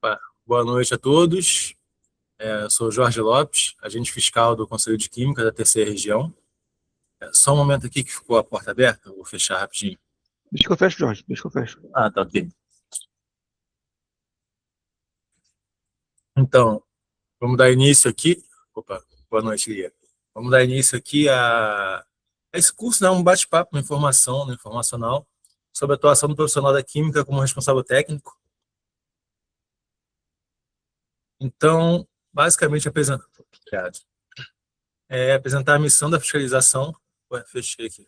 Opa, boa noite a todos. Eu sou Jorge Lopes, agente fiscal do Conselho de Química da Terceira Região. Só um momento aqui que ficou a porta aberta, eu vou fechar rapidinho. Deixa que eu fecho, Jorge, deixa que eu fecho. Ah, tá ok. Então, vamos dar início aqui. Opa, boa noite, Lia. Vamos dar início aqui a esse curso, né? Um bate-papo, uma informação, informacional, sobre a atuação do profissional da Química como responsável técnico. Então, basicamente, apresentar a missão da fiscalização. Ué, fechei aqui.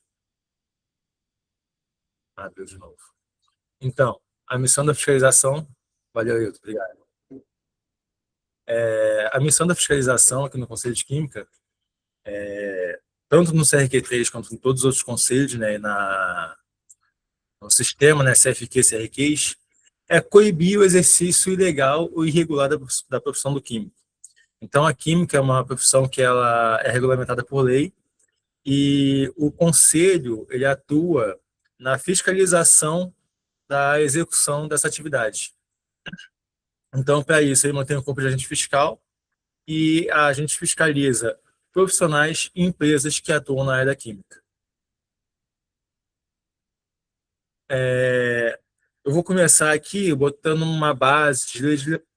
Abriu de novo. Então, a missão da fiscalização. Valeu, Hilton, obrigado. A missão da fiscalização aqui no Conselho de Química, tanto no CRQ3 quanto em todos os outros conselhos, né, no sistema, né, CFQ, CRQs, é coibir o exercício ilegal ou irregular da profissão do químico. Então, a química é uma profissão que ela é regulamentada por lei e o conselho ele atua na fiscalização da execução dessa atividade. Então, para isso, ele mantém o corpo de agente fiscal e a gente fiscaliza profissionais e empresas que atuam na área da química. Eu vou começar aqui botando uma base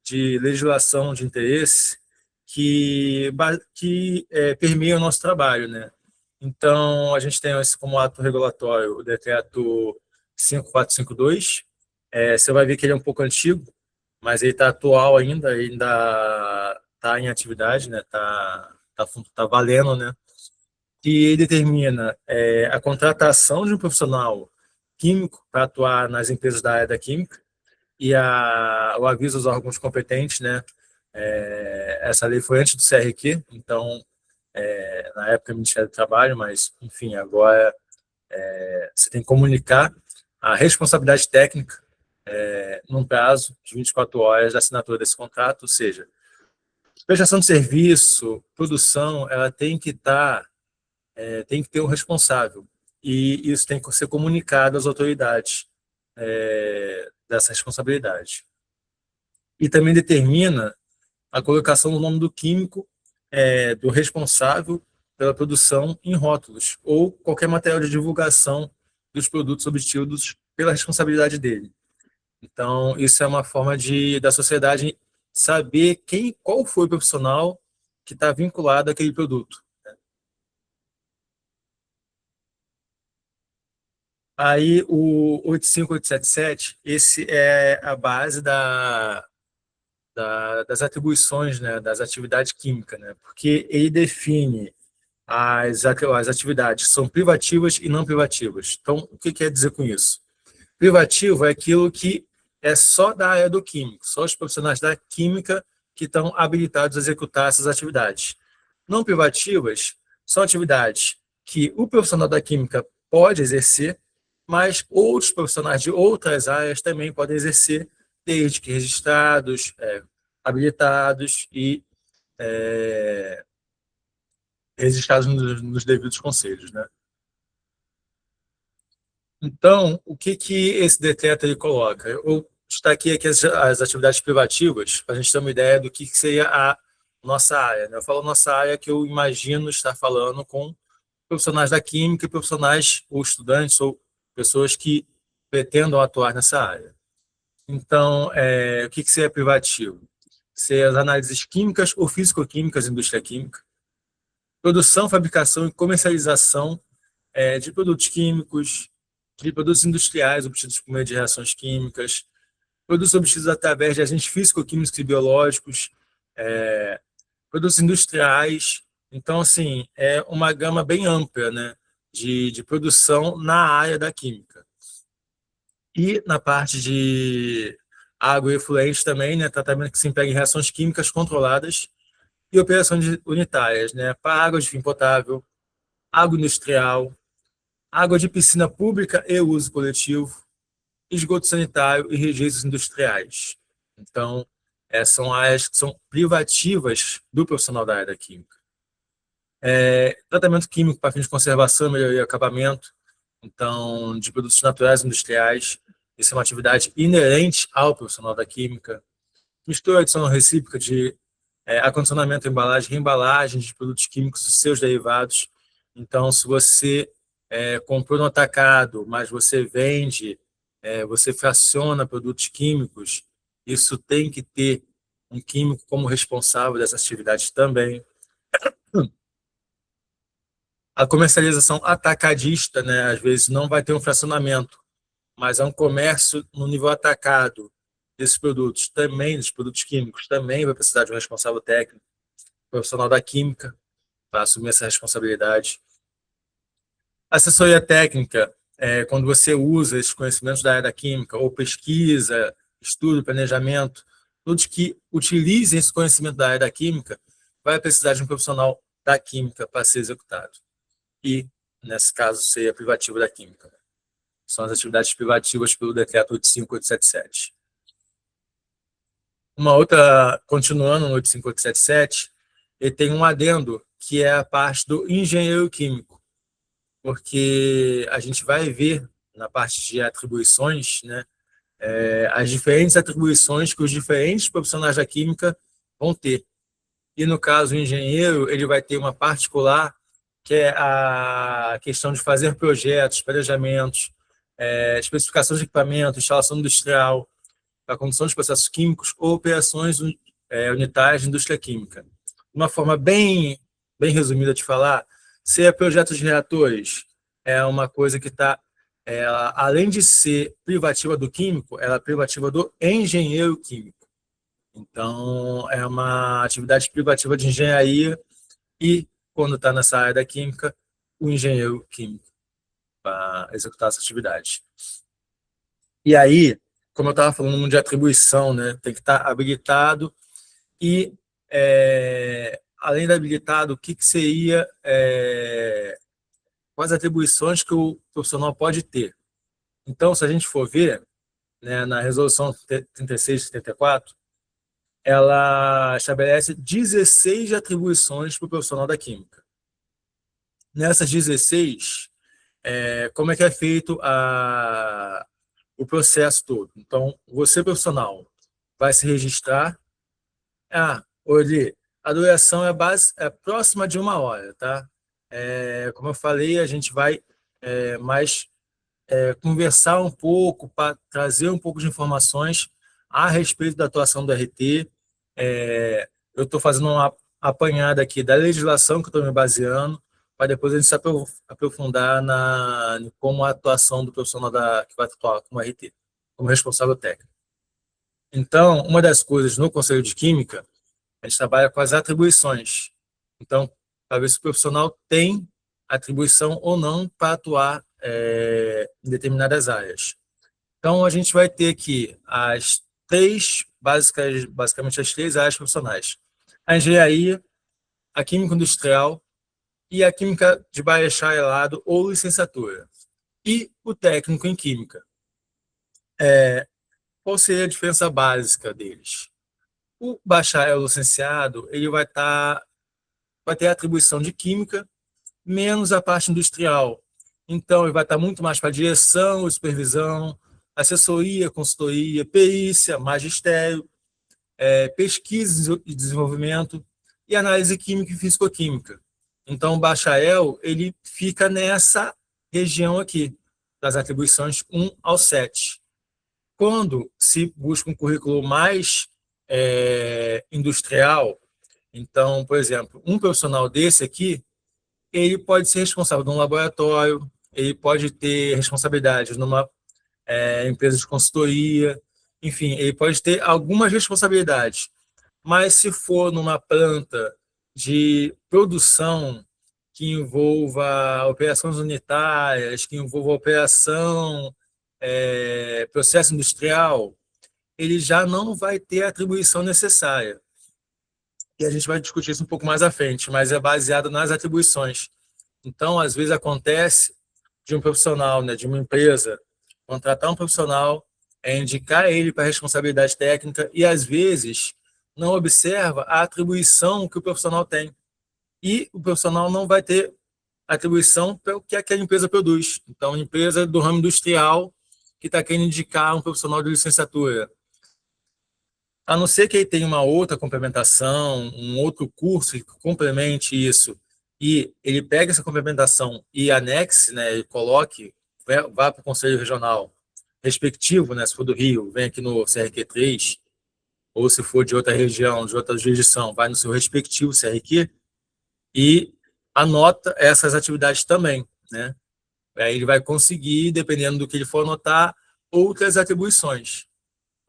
de legislação de interesse que permeia o nosso trabalho, né? Então, a gente tem esse como ato regulatório o decreto 5452. Você vai ver que ele é um pouco antigo, mas ele está atual ainda está em atividade, né? Tá valendo, né? E ele determina a contratação de um profissional químico para atuar nas empresas da área da química e o aviso aos órgãos competentes, né? Essa lei foi antes do CRQ, então, na época, Ministério do Trabalho, mas, enfim, agora você tem que comunicar a responsabilidade técnica num prazo de 24 horas da assinatura desse contrato, ou seja, prestação de serviço, produção, ela tem que ter um responsável e isso tem que ser comunicado às autoridades dessa responsabilidade. E também determina a colocação do nome do químico, do responsável pela produção em rótulos ou qualquer material de divulgação dos produtos obtidos pela responsabilidade dele. Então, isso é uma forma da sociedade saber qual foi o profissional que está vinculado àquele produto. Aí, o 85877, esse é a base das atribuições, né, das atividades químicas, né, porque ele define as atividades são privativas e não privativas. Então, o que quer dizer com isso? Privativo é aquilo que é só da área do químico, só os profissionais da química que estão habilitados a executar essas atividades. Não privativas são atividades que o profissional da química pode exercer, mas outros profissionais de outras áreas também podem exercer, desde que registrados, habilitados e registrados nos devidos conselhos, né? Então, o que esse decreto ele coloca? Eu destaquei aqui as atividades privativas, para a gente ter uma ideia do que seria a nossa área, né? Eu falo nossa área que eu imagino estar falando com profissionais da química e profissionais ou estudantes ou pessoas que pretendam atuar nessa área. Então, o que seria privativo? Seria as análises químicas ou físico-químicas, indústria química, produção, fabricação e comercialização de produtos químicos, de produtos industriais obtidos por meio de reações químicas, produtos obtidos através de agentes físico-químicos e biológicos, produtos industriais. Então, assim, é uma gama bem ampla, né, de produção na área da química. E na parte de água e efluente também, né, tratamento que se emprega em reações químicas controladas e operações unitárias, né, para água de fim potável, água industrial, água de piscina pública e uso coletivo, esgoto sanitário e registros industriais. Então, são áreas que são privativas do profissional da área da química. Tratamento químico para fins de conservação, melhoria e acabamento, então, de produtos naturais e industriais. Isso é uma atividade inerente ao profissional da química. mistura, adição recíproca de acondicionamento, embalagem, reembalagem de produtos químicos e seus derivados. Então, se você comprou no atacado, mas você vende, você fraciona produtos químicos, isso tem que ter um químico como responsável dessa atividade também. A comercialização atacadista, né, às vezes não vai ter um fracionamento, mas é um comércio no nível atacado desses produtos, também dos produtos químicos, também vai precisar de um responsável técnico, profissional da química, para assumir essa responsabilidade. Assessoria técnica, quando você usa esses conhecimentos da área da química, ou pesquisa, estudo, planejamento, todos que utilizem esse conhecimento da área da química, vai precisar de um profissional da química para ser executado. E, nesse caso, seria a privativa da química. São as atividades privativas pelo decreto 85877. Uma outra, continuando no 85877, ele tem um adendo, que é a parte do engenheiro químico, porque a gente vai ver na parte de atribuições, né, as diferentes atribuições que os diferentes profissionais da química vão ter. E, no caso, o engenheiro ele vai ter uma particular, que é a questão de fazer projetos, planejamentos, especificações de equipamento, instalação industrial, para a condução de processos químicos ou operações unitárias de indústria química. Uma forma bem resumida de falar, se é projeto de reatores, é uma coisa que está, além de ser privativa do químico, ela é privativa do engenheiro químico. Então, é uma atividade privativa de engenharia e, quando está nessa área da química, o engenheiro químico para executar essa atividade. E aí, como eu estava falando de atribuição, né, tem que estar habilitado e, além de habilitado, o que seria, quais atribuições que o profissional pode ter. Então, se a gente for ver, né, na resolução 3674, ela estabelece 16 atribuições para o profissional da química. Nessas 16, como é que é feito o processo todo? Então, você, profissional, vai se registrar. Olhe, a duração é próxima de 1 hora, tá? Como eu falei, a gente vai mais conversar um pouco para trazer um pouco de informações a respeito da atuação do RT. Eu estou fazendo uma apanhada aqui da legislação que eu estou me baseando, para depois a gente se aprofundar como a atuação do profissional que vai atuar como RT, como responsável técnico. Então, uma das coisas no Conselho de Química, a gente trabalha com as atribuições. Então, para ver se o profissional tem atribuição ou não para atuar em determinadas áreas. Então, a gente vai ter aqui basicamente as 3 áreas profissionais: a engenharia, a química industrial e a química de bacharelado ou licenciatura. E o técnico em química. Qual seria a diferença básica deles? O bacharel licenciado ele vai ter a atribuição de química, menos a parte industrial. Então, ele vai estar muito mais para direção, supervisão, assessoria, consultoria, perícia, magistério, pesquisa e desenvolvimento e análise química e fisicoquímica. Então, o bacharel ele fica nessa região aqui, das atribuições 1 ao 7. Quando se busca um currículo mais industrial, então, por exemplo, um profissional desse aqui, ele pode ser responsável de um laboratório, ele pode ter responsabilidade numa empresa de consultoria, enfim, ele pode ter algumas responsabilidades. Mas se for numa planta de produção que envolva operações unitárias, que envolva operação, processo industrial, ele já não vai ter a atribuição necessária. E a gente vai discutir isso um pouco mais à frente, mas é baseado nas atribuições. Então, às vezes acontece de um profissional, né, de uma empresa, contratar um profissional, indicar ele para responsabilidade técnica e, às vezes, não observa a atribuição que o profissional tem. E o profissional não vai ter atribuição pelo que aquela empresa produz. Então, empresa do ramo industrial que está querendo indicar um profissional de licenciatura. A não ser que ele tenha uma outra complementação, um outro curso que complemente isso, e ele pegue essa complementação e anexe, né, e coloque, vá para o Conselho Regional respectivo, né, se for do Rio, vem aqui no CRQ3, ou se for de outra região, de outra jurisdição, vai no seu respectivo CRQ e anota essas atividades também, né? Aí ele vai conseguir, dependendo do que ele for anotar, outras atribuições.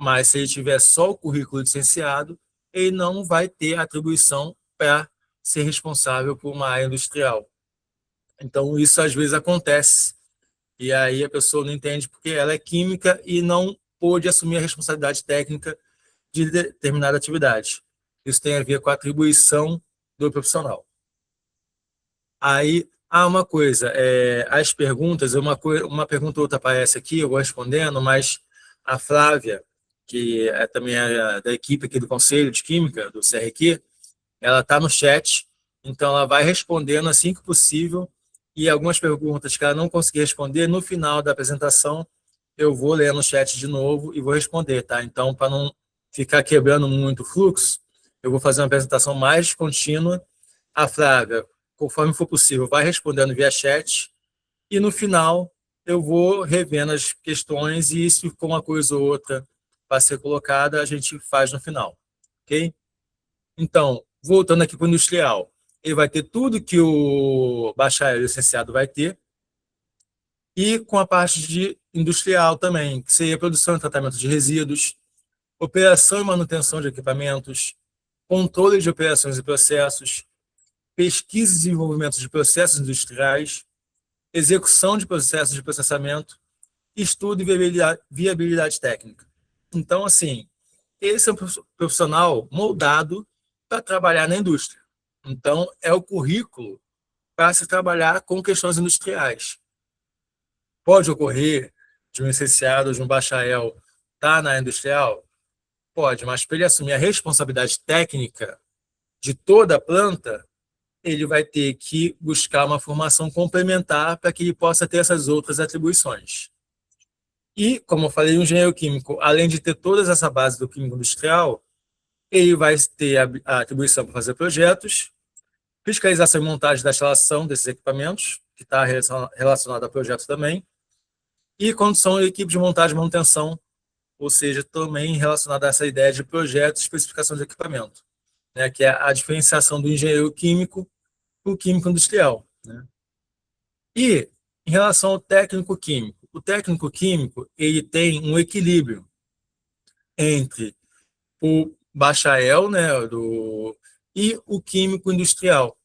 Mas se ele tiver só o currículo licenciado, ele não vai ter atribuição para ser responsável por uma área industrial. Então, isso às vezes acontece. E aí a pessoa não entende porque ela é química e não pôde assumir a responsabilidade técnica de determinada atividade. Isso tem a ver com a atribuição do profissional. Aí, uma coisa, as perguntas, uma pergunta ou outra aparece aqui, eu vou respondendo, mas a Flávia, que é também da equipe aqui do Conselho de Química, do CRQ, ela está no chat, então ela vai respondendo assim que possível, e algumas perguntas que ela não conseguir responder, no final da apresentação, eu vou ler no chat de novo e vou responder, tá? Então, para não ficar quebrando muito o fluxo, eu vou fazer uma apresentação mais contínua. A Flávia, conforme for possível, vai respondendo via chat, e no final eu vou revendo as questões e se ficou uma coisa ou outra para ser colocada, a gente faz no final, ok? Então, voltando aqui para o industrial, ele vai ter tudo que o bacharel licenciado vai ter, e com a parte de industrial também, que seria produção e tratamento de resíduos, operação e manutenção de equipamentos, controle de operações e processos, pesquisa e desenvolvimento de processos industriais, execução de processos de processamento, estudo e viabilidade técnica. Então, assim, esse é um profissional moldado para trabalhar na indústria. Então, é o currículo para se trabalhar com questões industriais. Pode ocorrer de um licenciado, de um bacharel estar na industrial? Pode, mas para ele assumir a responsabilidade técnica de toda a planta, ele vai ter que buscar uma formação complementar para que ele possa ter essas outras atribuições. E, como eu falei, o engenheiro químico, além de ter toda essa base do químico industrial, ele vai ter a atribuição para fazer projetos, fiscalização e montagem da instalação desses equipamentos, que está relacionado a projetos também, e condução de equipe de montagem e manutenção, ou seja, também relacionada a essa ideia de projeto e especificação de equipamento, né, que é a diferenciação do engenheiro químico para o químico industrial, né? E em relação ao técnico químico, o técnico químico ele tem um equilíbrio entre o bacharel, né, e o químico industrial.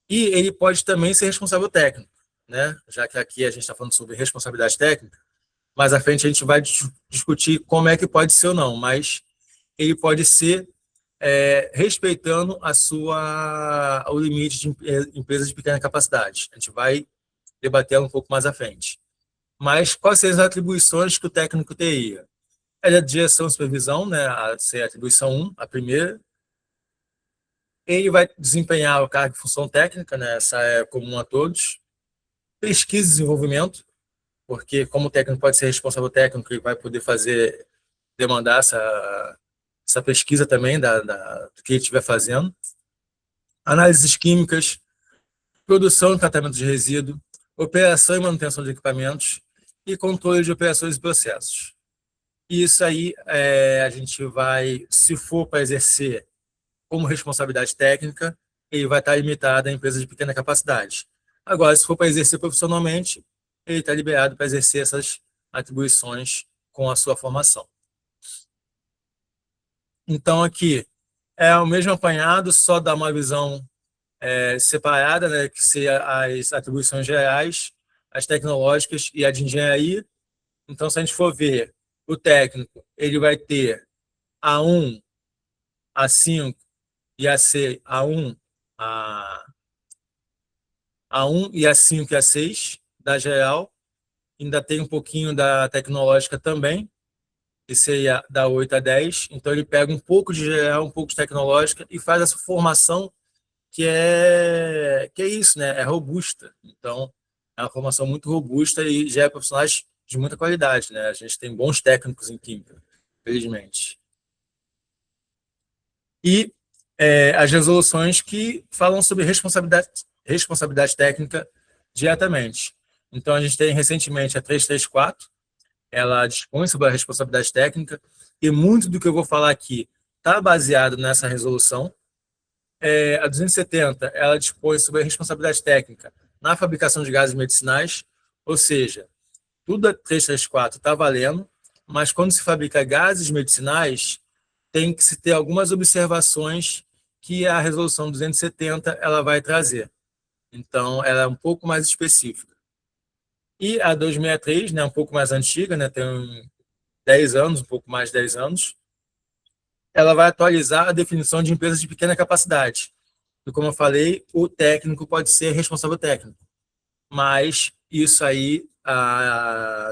E ele pode também ser responsável técnico, né? Já que aqui a gente está falando sobre responsabilidade técnica, mais à frente a gente vai discutir como é que pode ser ou não, mas ele pode ser respeitando o limite de empresas de pequena capacidade. A gente vai debater um pouco mais à frente. Mas quais seriam as atribuições que o técnico teria? É a direção e supervisão, né, a ser a atribuição 1, a primeira. Ele vai desempenhar o cargo de função técnica, né, essa é comum a todos. Pesquisa e desenvolvimento, porque como o técnico pode ser responsável técnico, ele vai poder demandar essa pesquisa também do que ele estiver fazendo. Análises químicas, produção e tratamento de resíduo, operação e manutenção de equipamentos e controle de operações e processos. E isso aí a gente vai, se for para exercer como responsabilidade técnica, ele vai estar limitado a empresas de pequena capacidade. Agora, se for para exercer profissionalmente, ele está liberado para exercer essas atribuições com a sua formação. Então, aqui é o mesmo apanhado, só dá uma visão separada, né, que seria as atribuições gerais, as tecnológicas e a de engenharia. Então, se a gente for ver o técnico, ele vai ter A1, A5 e AC, A1, A1 e A5 e A6 da geral. Ainda tem um pouquinho da tecnológica também, que seria da 8 a 10. Então, ele pega um pouco de geral, um pouco de tecnológica e faz essa formação que é isso, né? É robusta. Então, é uma formação muito robusta e gera profissionais de muita qualidade, né? A gente tem bons técnicos em química, felizmente. e as resoluções que falam sobre responsabilidade técnica diretamente. Então, a gente tem recentemente a 334, ela dispõe sobre a responsabilidade técnica, e muito do que eu vou falar aqui está baseado nessa resolução. A 270, ela dispõe sobre a responsabilidade técnica na fabricação de gases medicinais, ou seja, tudo a 334 está valendo, mas quando se fabrica gases medicinais, tem que se ter algumas observações que a resolução 270 ela vai trazer. Então, ela é um pouco mais específica. E a 263, né, um pouco mais antiga, né, tem 10 anos, um pouco mais de 10 anos, ela vai atualizar a definição de empresas de pequena capacidade. E como eu falei, o técnico pode ser responsável técnico, mas isso aí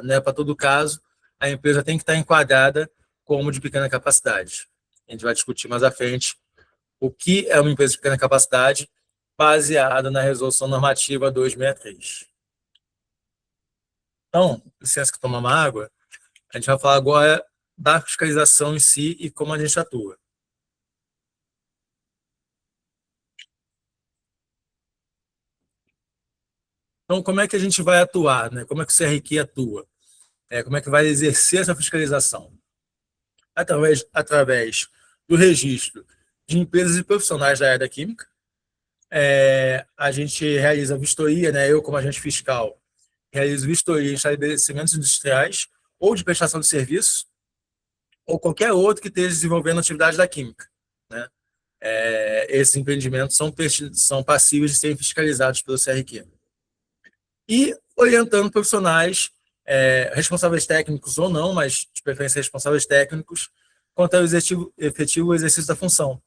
não é para todo caso, a empresa tem que estar enquadrada como de pequena capacidade. A gente vai discutir mais à frente o que é uma empresa de pequena capacidade baseada na Resolução Normativa 263. Então, licença que tomar uma água, a gente vai falar agora da fiscalização em si e como a gente atua. Então, como é que a gente vai atuar, né? Como é que o CRQ atua? Como é que vai exercer essa fiscalização? Através do registro de empresas e profissionais da área da química. A gente realiza vistoria, né? Eu, como agente fiscal, realizo vistoria em estabelecimentos industriais ou de prestação de serviço, ou qualquer outro que esteja desenvolvendo atividade da química, né? Esses empreendimentos são passíveis de serem fiscalizados pelo CRQ. E orientando profissionais, responsáveis técnicos ou não, mas de preferência responsáveis técnicos, quanto ao efetivo exercício da função.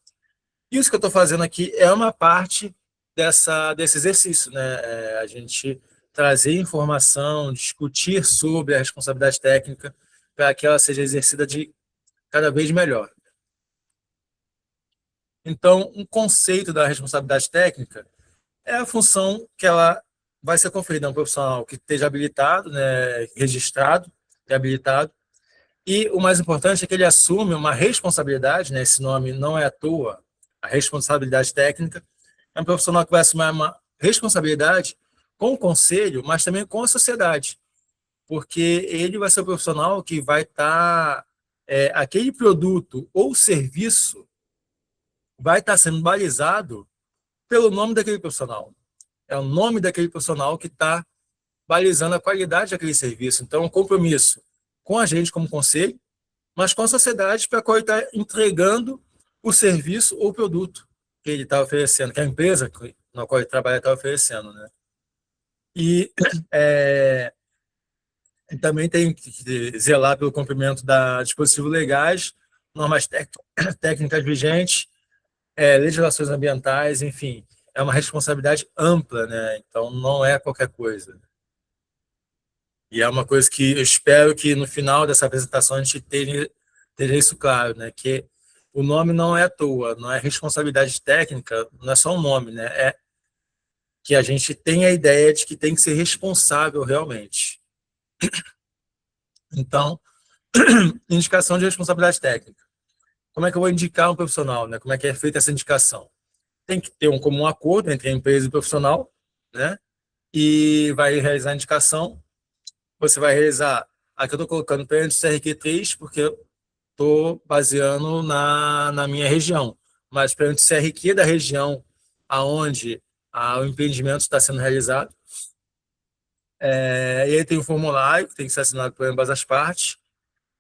Isso que eu estou fazendo aqui é uma parte desse exercício, né? A gente trazer informação, discutir sobre a responsabilidade técnica para que ela seja exercida de cada vez melhor. Então, um conceito da responsabilidade técnica é a função que ela vai ser conferida a um profissional que esteja habilitado, né, registrado e habilitado, e o mais importante é que ele assume uma responsabilidade, né, esse nome não é à toa, a responsabilidade técnica, é um profissional que vai assumir uma responsabilidade com o conselho, mas também com a sociedade, porque ele vai ser o profissional que vai estar, aquele produto ou serviço vai estar sendo balizado pelo nome daquele profissional. É o nome daquele profissional que está balizando a qualidade daquele serviço. Então, um compromisso com a gente como conselho, mas com a sociedade para a qual ele está entregando o serviço ou produto que ele está oferecendo, que a empresa na qual ele trabalha está oferecendo, né? E também tem que zelar pelo cumprimento das dispositivos legais, normas técnicas vigentes, legislações ambientais, enfim, é uma responsabilidade ampla, né? Então não é qualquer coisa. E é uma coisa que eu espero que no final dessa apresentação a gente tenha isso claro, né? Que o nome não é à toa, não é responsabilidade técnica, não é só um nome, né? É que a gente tem a ideia de que tem que ser responsável realmente. Então, indicação de responsabilidade técnica. Como é que eu vou indicar um profissional, né? Como é que é feita essa indicação? Tem que ter um comum acordo entre a empresa e o profissional, né? E vai realizar a indicação. Você vai realizar, aqui eu estou colocando perante o CRQ3, porque eu estou baseando na minha região, mas perante o CRQ da região aonde o empreendimento está sendo realizado. E aí tem um formulário que tem que ser assinado por ambas as partes,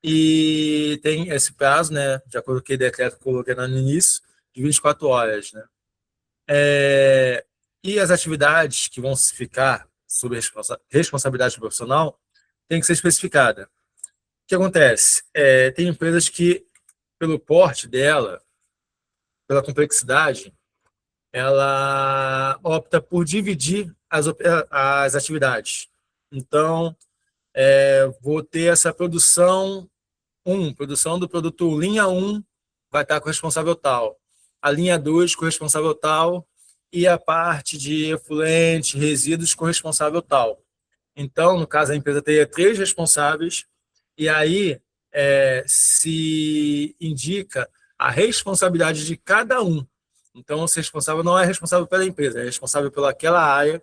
e tem esse prazo, né? Já coloquei decreto, coloquei no início, de 24 horas, né? E as atividades que vão ficar sob responsabilidade profissional tem que ser especificada. O que acontece? Tem empresas que, pelo porte dela, pela complexidade, ela opta por dividir as atividades. Então, vou ter essa produção produção do produto linha 1 vai estar com o responsável tal, a linha 2 com o responsável tal, e a parte de efluente, resíduos com o responsável tal. Então, no caso, a empresa teria 3 responsáveis, e aí se indica a responsabilidade de cada um. Então, esse responsável não é responsável pela empresa, é responsável pelaquela área,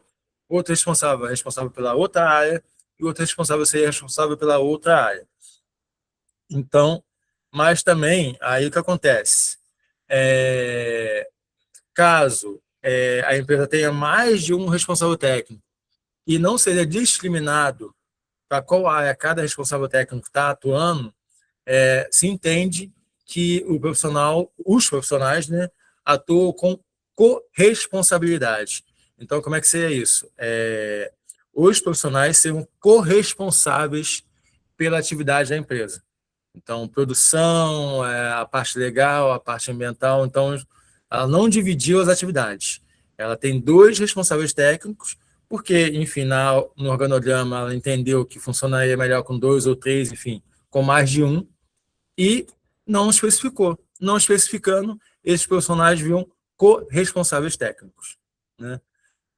outro responsável é responsável pela outra área, e outro responsável seria responsável pela outra área. Então, mas também, aí o que acontece? Caso a empresa tenha mais de um responsável técnico e não seja discriminado para qual área cada responsável técnico está atuando, se entende que os profissionais, né, atuam com corresponsabilidade. Então, como é que seria isso? Os profissionais serão corresponsáveis pela atividade da empresa. Então, produção, a parte legal, a parte ambiental. Então, ela não dividiu as atividades. Ela tem 2 responsáveis técnicos, porque, enfim, no organograma ela entendeu que funcionaria melhor com 2 ou 3, enfim, com mais de um, e não especificou. Não especificando, esses profissionais viram corresponsáveis técnicos, né?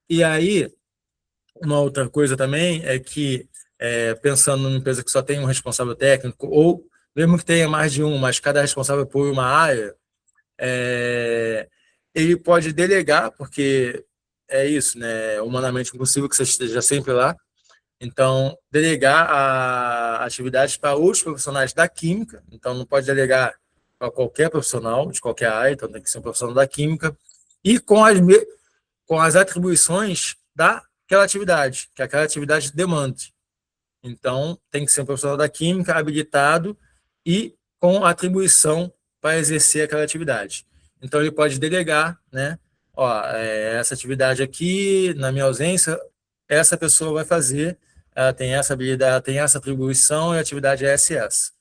E aí, uma outra coisa também é que, pensando numa empresa que só tem um responsável técnico, ou mesmo que tenha mais de um, mas cada responsável por uma área, ele pode delegar, porque é isso, né? Humanamente impossível que você esteja sempre lá. Então, delegar a atividades para outros profissionais da química. Então, não pode delegar para qualquer profissional de qualquer área, então tem que ser um profissional da química, e com as atribuições daquela atividade, que aquela atividade demande. Então, tem que ser um profissional da química habilitado e com atribuição para exercer aquela atividade. Então, ele pode delegar, né? Ó, essa atividade aqui, na minha ausência, essa pessoa vai fazer, ela tem essa habilidade, ela tem essa atribuição e a atividade é essa.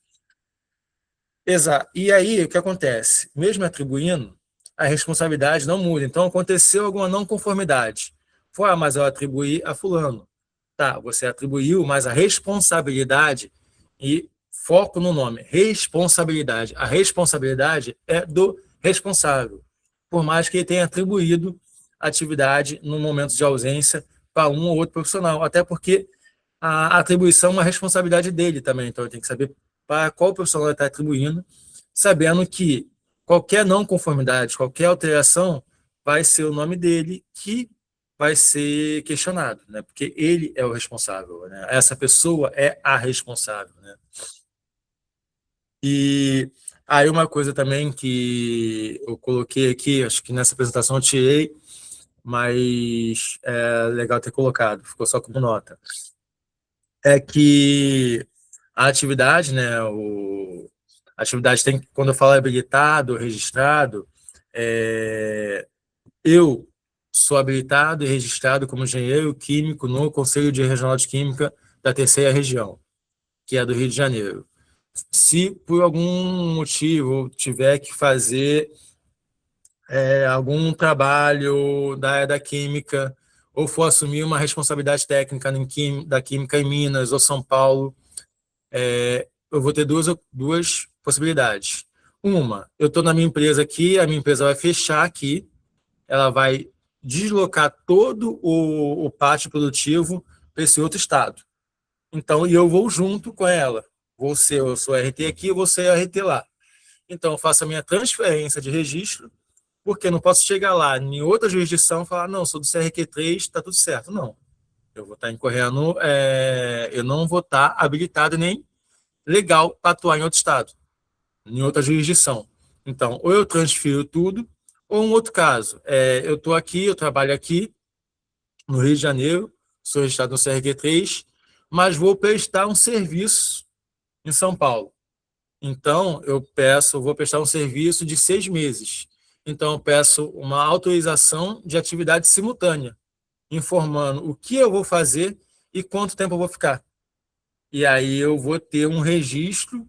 Exato. E aí, o que acontece? Mesmo atribuindo, a responsabilidade não muda. Então, aconteceu alguma não conformidade. Foi, mas eu atribuí a fulano. Tá, você atribuiu, mas a responsabilidade, e foco no nome, responsabilidade. A responsabilidade é do responsável, por mais que ele tenha atribuído atividade no momento de ausência para um ou outro profissional, até porque a atribuição é uma responsabilidade dele também, então ele tem que saber para qual profissional ele está atribuindo, sabendo que qualquer não conformidade, qualquer alteração, vai ser o nome dele que vai ser questionado, né? Porque ele é o responsável, né? Essa pessoa é a responsável, né? E aí uma coisa também que eu coloquei aqui, acho que nessa apresentação eu tirei, mas é legal ter colocado, ficou só como nota, é que a atividade, né? A atividade tem, quando eu falo habilitado, registrado, eu sou habilitado e registrado como engenheiro químico no Conselho de Regional de Química da Terceira Região, que é do Rio de Janeiro. Se por algum motivo eu tiver que fazer algum trabalho da área da química, ou for assumir uma responsabilidade técnica da química em Minas ou São Paulo, eu vou ter duas possibilidades. Uma, eu estou na minha empresa aqui, a minha empresa vai fechar aqui, ela vai deslocar todo o pátio produtivo para esse outro estado. Então, e eu vou junto com ela. Eu sou RT aqui, eu vou ser RT lá. Então, eu faço a minha transferência de registro, porque eu não posso chegar lá em outra jurisdição e falar, não, sou do CRQ3, está tudo certo. Não. Eu vou estar incorrendo, eu não vou estar habilitado nem legal para atuar em outro estado, em outra jurisdição. Então, ou eu transfiro tudo, ou um outro caso, eu estou aqui, eu trabalho aqui, no Rio de Janeiro, sou registrado no CRQ3, mas vou prestar um serviço em São Paulo. Então, vou prestar um serviço de 6 meses. Então, eu peço uma autorização de atividade simultânea, informando o que eu vou fazer e quanto tempo eu vou ficar. E aí eu vou ter um registro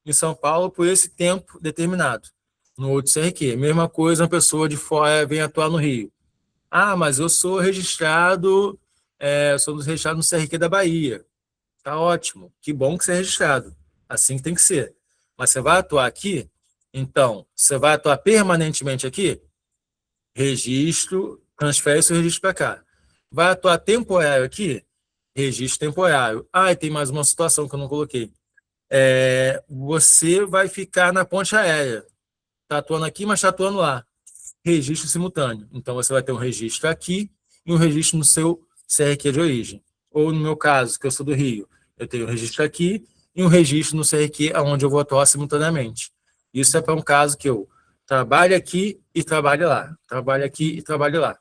em São Paulo por esse tempo determinado, no outro CRQ. Mesma coisa, uma pessoa de fora vem atuar no Rio. Ah, mas eu sou registrado, somos registrados no CRQ da Bahia. Tá ótimo, que bom que você é registrado. Assim que tem que ser. Mas você vai atuar aqui? Então, você vai atuar permanentemente aqui? Registro, transfere seu registro para cá. Vai atuar temporário aqui? Registro temporário. Ah, e tem mais uma situação que eu não coloquei. você vai ficar na ponte aérea. Está atuando aqui, mas está atuando lá. Registro simultâneo. Então, você vai ter um registro aqui e um registro no seu CRQ de origem. Ou, no meu caso, que eu sou do Rio, eu tenho um registro aqui e um registro no CRQ, onde eu vou atuar simultaneamente. Isso é para um caso que eu trabalho aqui e trabalho lá. Trabalho aqui e trabalho lá.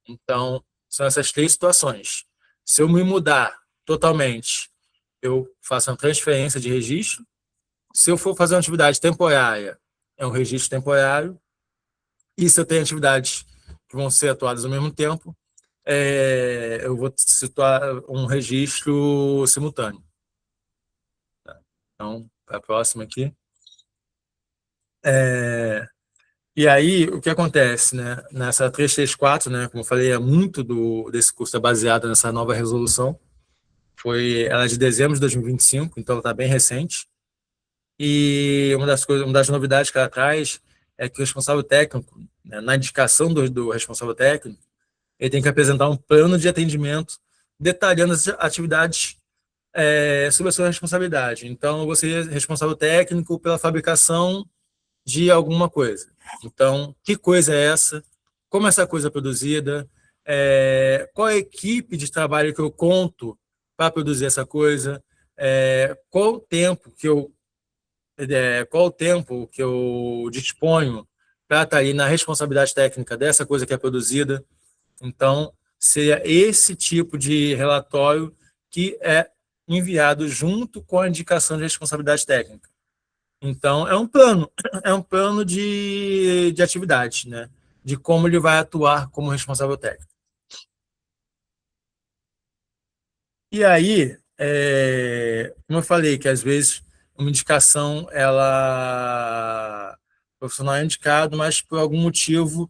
Então, são essas três situações. Se eu me mudar totalmente, eu faço uma transferência de registro. Se eu for fazer uma atividade temporária, é um registro temporário. E se eu tenho atividades que vão ser atuadas ao mesmo tempo, eu vou situar um registro simultâneo. Então, para a próxima aqui. E aí, o que acontece, né? Nessa 334, né, como eu falei, muito desse curso é baseado nessa nova resolução. Ela é de dezembro de 2025, então ela está bem recente. E uma das novidades que ela traz é que o responsável técnico, né, na indicação do responsável técnico, ele tem que apresentar um plano de atendimento detalhando as atividades sobre a sua responsabilidade. Então, você é responsável técnico pela fabricação de alguma coisa. Então, que coisa é essa? Como essa coisa é produzida? Qual a equipe de trabalho que eu conto para produzir essa coisa? Qual o tempo que eu disponho para estar ali na responsabilidade técnica dessa coisa que é produzida? Então, seria esse tipo de relatório que é enviado junto com a indicação de responsabilidade técnica. Então, é um plano de atividade, né? De como ele vai atuar como responsável técnico. E aí, como eu falei, que às vezes uma indicação, o profissional é indicado, mas por algum motivo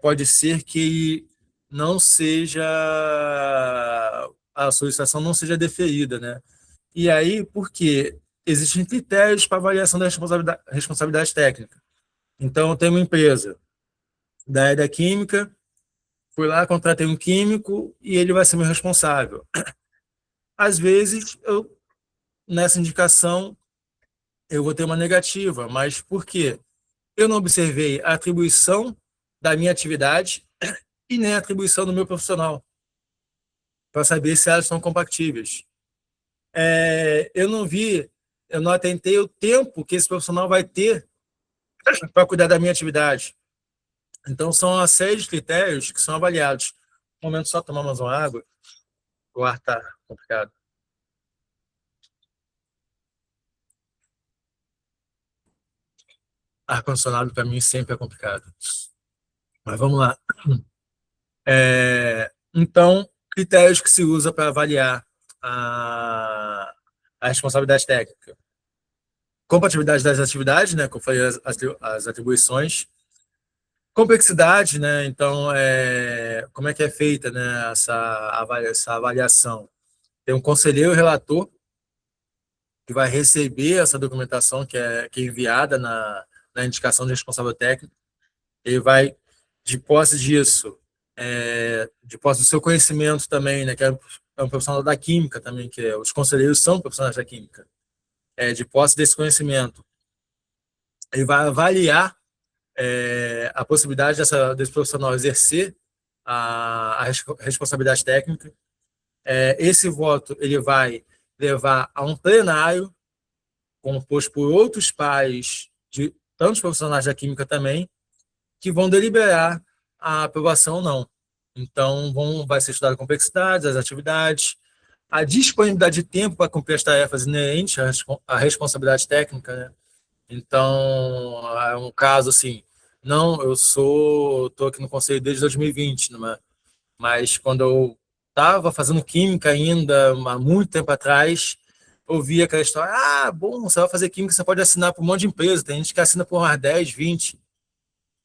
pode ser que não seja, a solicitação não seja deferida, né? E aí, por quê? Existem critérios para avaliação da responsabilidade técnica. Então, eu tenho uma empresa da área da química, fui lá, contratei um químico e ele vai ser meu responsável. Às vezes, nessa indicação, eu vou ter uma negativa, mas por quê? Eu não observei a atribuição da minha atividade e nem a atribuição do meu profissional, para saber se elas são compatíveis. Eu não atentei o tempo que esse profissional vai ter para cuidar da minha atividade. Então, são uma série de critérios que são avaliados. Um momento, só tomar mais uma água, o ar está complicado. Ar-condicionado, para mim, sempre é complicado. Mas vamos lá. Então, critérios que se usa para avaliar a responsabilidade técnica. Compatibilidade das atividades, né, que eu falei, as atribuições. Complexidade, né, então, como é que é feita, né, essa avaliação? Tem um conselheiro relator que vai receber essa documentação que é enviada na indicação de responsável técnico. Ele vai, de posse disso, de posse do seu conhecimento também, né, que é um profissional da química também, os conselheiros são profissionais da química, de posse desse conhecimento, ele vai avaliar a possibilidade desse profissional exercer a responsabilidade técnica. Esse voto ele vai levar a um plenário composto por outros pares de tantos profissionais da química também, que vão deliberar a aprovação ou não. Então, vai ser estudada a complexidade, as atividades, a disponibilidade de tempo para cumprir as tarefas inerentes à responsabilidade técnica, né? Então, é um caso assim, não, estou aqui no conselho desde 2020, mas quando eu estava fazendo química ainda, há muito tempo atrás, ouvia aquela história, bom, você vai fazer química, você pode assinar por um monte de empresa, tem gente que assina por umas 10, 20.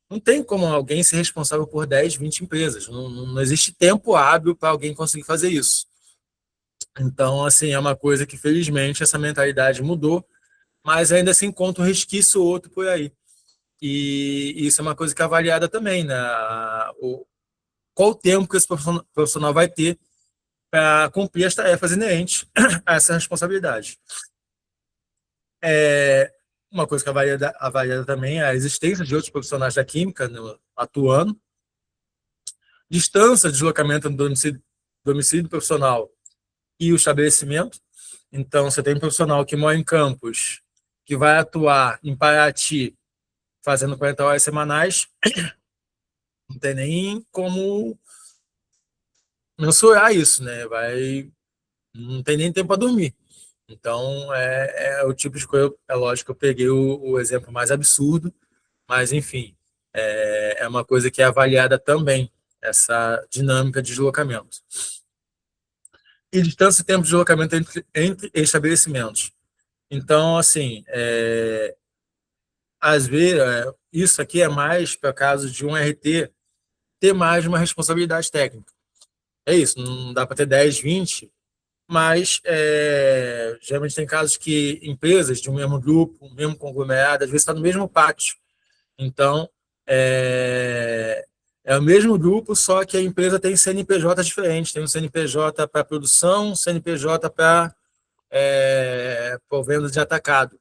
Não tem como alguém ser responsável por 10, 20 empresas. Não existe tempo hábil para alguém conseguir fazer isso. Então, assim, é uma coisa que, felizmente, essa mentalidade mudou, mas ainda se encontra um resquício ou outro por aí. E isso é uma coisa que é avaliada também, né? Qual o tempo que esse profissional vai ter para cumprir as tarefas inerentes a essa responsabilidade. Uma coisa que avalia também é a existência de outros profissionais da química, né, atuando, distância de deslocamento do domicílio do profissional e o estabelecimento. Então, você tem um profissional que mora em Campos, que vai atuar em Paraty, fazendo 40 horas semanais, não tem nem como mensurar isso, né? Não tem nem tempo para dormir. Então, é o tipo de coisa, é lógico que eu peguei o exemplo mais absurdo, mas, enfim, é uma coisa que é avaliada também, essa dinâmica de deslocamento. E distância e tempo de deslocamento entre estabelecimentos. Então, assim, às vezes, isso aqui é mais para caso de um RT ter mais uma responsabilidade técnica. É isso, não dá para ter 10, 20, mas geralmente tem casos que empresas de um mesmo grupo, um mesmo conglomerado, às vezes está no mesmo pátio. Então, é o mesmo grupo, só que a empresa tem CNPJ diferente. Tem um CNPJ para produção, um CNPJ para venda de atacado.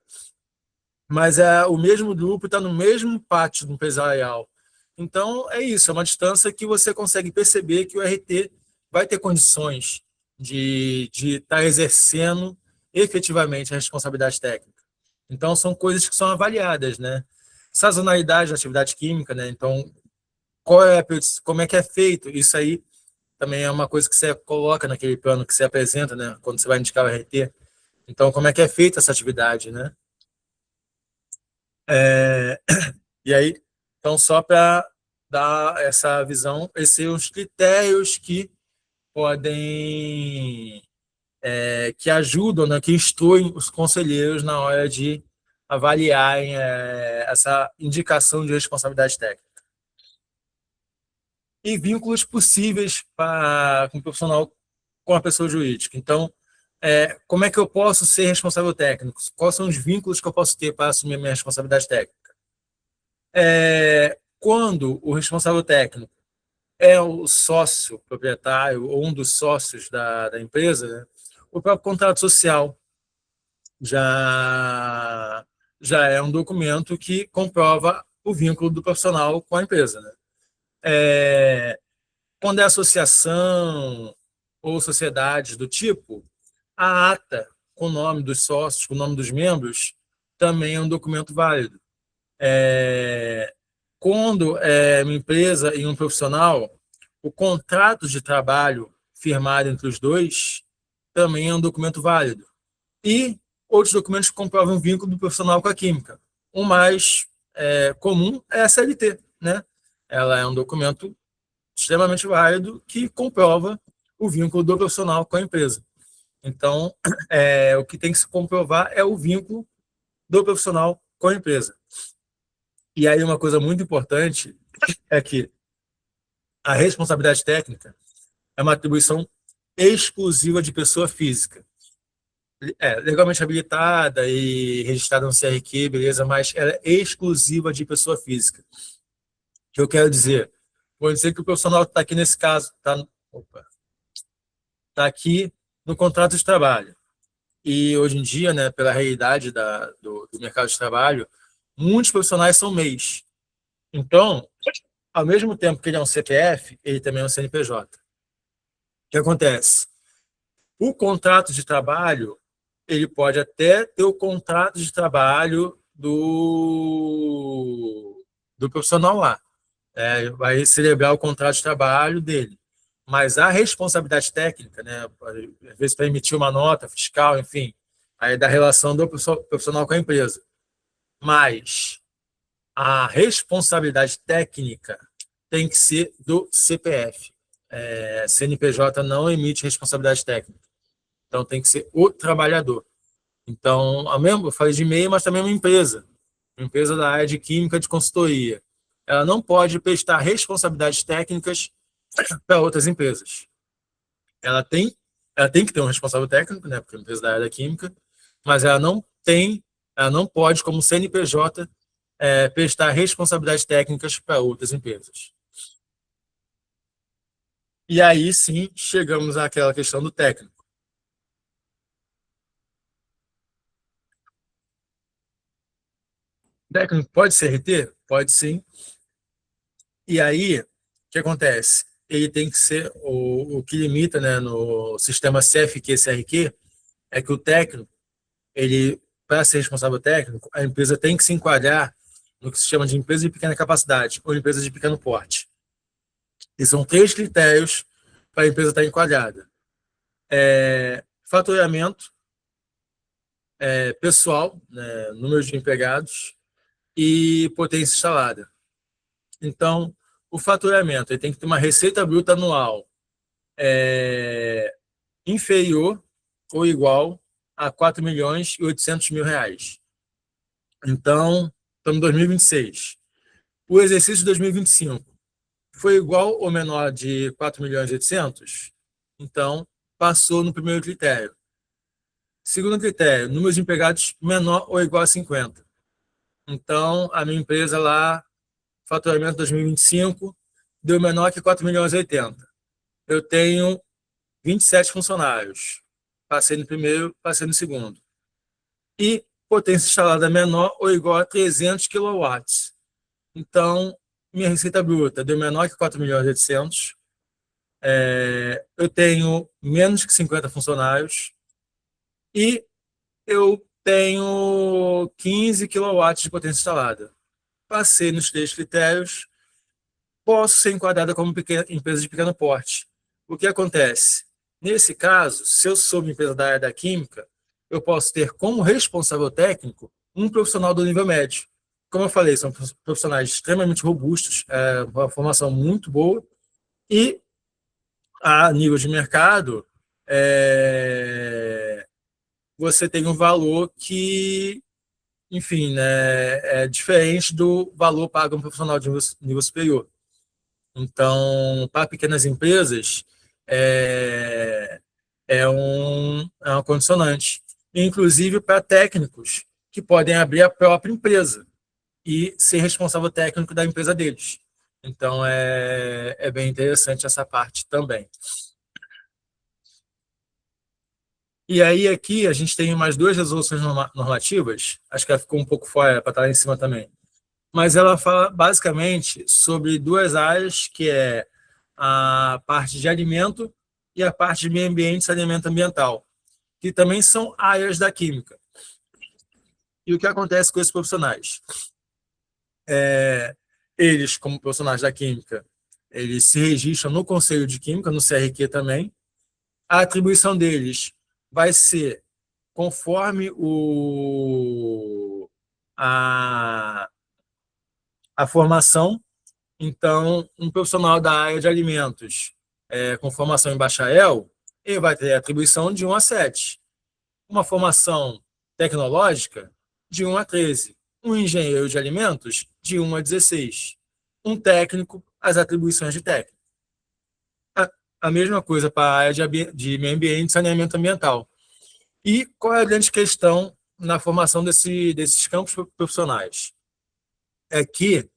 Mas o mesmo grupo está no mesmo pátio do empresarial. Então, é isso, é uma distância que você consegue perceber que o RT vai ter condições de estar exercendo efetivamente a responsabilidade técnica. Então, são coisas que são avaliadas, né? Sazonalidade da atividade química, né? Então, como é que é feito? Isso aí também é uma coisa que você coloca naquele plano que você apresenta, né? Quando você vai indicar o RT. Então, como é que é feita essa atividade, né? E aí, então, só para dar essa visão, esses são os critérios que podem, que ajudam, né, que instruem os conselheiros na hora de avaliarem essa indicação de responsabilidade técnica. E vínculos possíveis com o profissional com a pessoa jurídica. Então, como é que eu posso ser responsável técnico? Quais são os vínculos que eu posso ter para assumir a minha responsabilidade técnica? Quando o responsável técnico é o sócio proprietário ou um dos sócios da empresa, né, o próprio contrato social já, já é um documento que comprova o vínculo do profissional com a empresa. Né? Quando é associação ou sociedades do tipo, a ata com o nome dos sócios, com o nome dos membros, também é um documento válido. Quando é uma empresa e um profissional, o contrato de trabalho firmado entre os dois também é um documento válido. E outros documentos que comprovam o vínculo do profissional com a química. O mais comum é a CLT, né? Ela é um documento extremamente válido que comprova o vínculo do profissional com a empresa. Então, o que tem que se comprovar é o vínculo do profissional com a empresa. E aí uma coisa muito importante é que a responsabilidade técnica é uma atribuição exclusiva de pessoa física. Legalmente habilitada e registrada no CRQ, beleza, mas ela é exclusiva de pessoa física. O que eu quero dizer? Vou dizer que o profissional está aqui nesse caso, está aqui no contrato de trabalho. E hoje em dia, né, pela realidade do mercado de trabalho, muitos profissionais são MEIs. Então, ao mesmo tempo que ele é um CPF, ele também é um CNPJ. O que acontece? O contrato de trabalho, ele pode até ter o contrato de trabalho do profissional lá. Vai celebrar o contrato de trabalho dele. Mas a responsabilidade técnica, né, às vezes para emitir uma nota fiscal, enfim, aí da relação do profissional com a empresa. Mas a responsabilidade técnica tem que ser do CPF. CNPJ não emite responsabilidade técnica. Então tem que ser o trabalhador. Então, eu falei de MEI, mas também uma empresa da área de química de consultoria. Ela não pode prestar responsabilidades técnicas para outras empresas. Ela tem que ter um responsável técnico, né, porque é uma empresa da área da química, mas ela não pode, como CNPJ, prestar responsabilidades técnicas para outras empresas. E aí sim chegamos àquela questão do técnico. técnico pode CRT? Pode sim. E aí, o que acontece? Ele tem que ser, o que limita, né, no sistema CFQ-CRQ, é que o técnico, ele, para ser responsável técnico, a empresa tem que se enquadrar no que se chama de empresa de pequena capacidade ou empresa de pequeno porte. E são 3 critérios para a empresa estar enquadrada. Faturamento, pessoal, né, número de empregados e potência instalada. Então, o faturamento ele tem que ter uma receita bruta anual inferior ou igual a 4.800.000 reais. Então, estamos em 2026. O exercício de 2025 foi igual ou menor de 4.800.000? Então, passou no primeiro critério. Segundo critério, número de empregados menor ou igual a 50. Então, a minha empresa lá, faturamento 2025, deu menor que 4.080.000. Eu tenho 27 funcionários. Passei no primeiro, passei no segundo. E potência instalada menor ou igual a 300 kW. Então, minha receita bruta deu menor que 4.800.000. Eu tenho menos que 50 funcionários e eu tenho 15 kW de potência instalada. Passei nos 3 critérios, posso ser enquadrada como empresa de pequeno porte. O que acontece? Nesse caso, se eu sou uma empresa da área da química, eu posso ter como responsável técnico um profissional do nível médio. Como eu falei, são profissionais extremamente robustos, uma formação muito boa, e a nível de mercado, você tem um valor que, enfim, né, é diferente do valor pago a um profissional de nível superior. Então, para pequenas empresas, é, é uma condicionante. Inclusive para técnicos que podem abrir a própria empresa e ser responsável técnico da empresa deles. Então, é bem interessante essa parte também. E aí, aqui, a gente tem mais 2 resoluções normativas, acho que ela ficou um pouco fora, para estar lá em cima também. Mas ela fala basicamente sobre 2 áreas, que é a parte de alimento e a parte de meio ambiente e saneamento ambiental, que também são áreas da química. E o que acontece com esses profissionais? Eles, como profissionais da química, eles se registram no Conselho de Química, no CRQ também. A atribuição deles vai ser conforme a formação. Então, um profissional da área de alimentos com formação em bacharel, ele vai ter atribuição de 1 a 7. Uma formação tecnológica, de 1 a 13. Um engenheiro de alimentos, de 1 a 16. Um técnico, as atribuições de técnico. A mesma coisa para a área de meio ambiente e saneamento ambiental. E qual é a grande questão na formação desses campos profissionais? É que,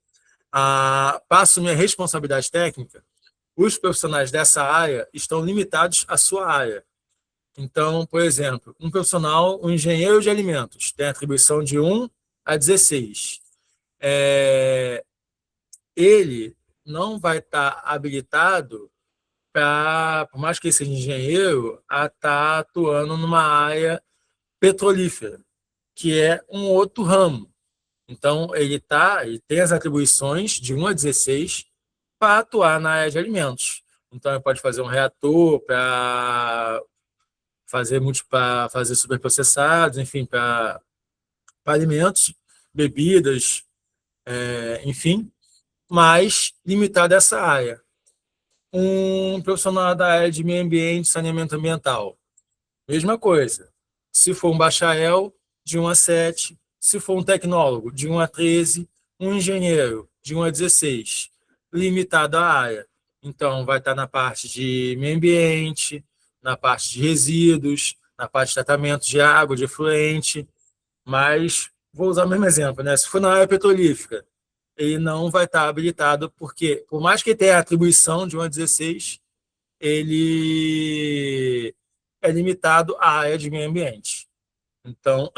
passo minha responsabilidade técnica, os profissionais dessa área estão limitados à sua área. Então, por exemplo, um profissional, um engenheiro de alimentos, tem atribuição de 1 a 16. Ele não vai estar habilitado para, por mais que ele seja engenheiro, a estar atuando numa área petrolífera, que é um outro ramo. Então, ele tem as atribuições de 1 a 16 para atuar na área de alimentos. Então, ele pode fazer um reator para fazer superprocessados, enfim, para alimentos, bebidas, enfim, mas limitado a essa área. Um profissional da área de meio ambiente e saneamento ambiental, mesma coisa. Se for um bacharel, de 1 a 7. Se for um tecnólogo, de 1 a 13. Um engenheiro, de 1 a 16. Limitado à área. Então, vai estar na parte de meio ambiente, na parte de resíduos, na parte de tratamento de água, de efluente. Mas, vou usar o mesmo exemplo, né? Se for na área petrolífera, ele não vai estar habilitado, porque, por mais que ele tenha a atribuição de 1 a 16, ele é limitado à área de meio ambiente. Então,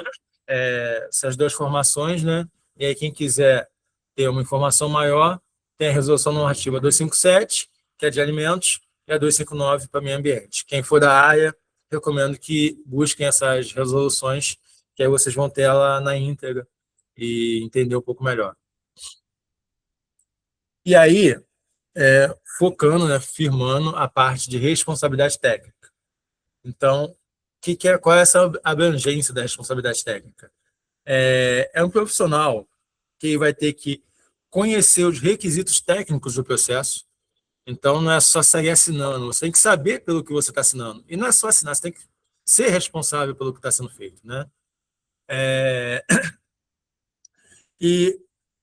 essas 2 formações, né, E aí, quem quiser ter uma informação maior, tem a resolução normativa 257, que é de alimentos, e a 259 para meio ambiente. Quem for da área, recomendo que busquem essas resoluções, que aí vocês vão ter ela na íntegra e entender um pouco melhor. E aí, focando, né, firmando a parte de responsabilidade técnica. Então, qual é essa abrangência da responsabilidade técnica? É um profissional que vai ter que conhecer os requisitos técnicos do processo. Então, não é só sair assinando, você tem que saber pelo que você está assinando. E não é só assinar, você tem que ser responsável pelo que está sendo feito, né? E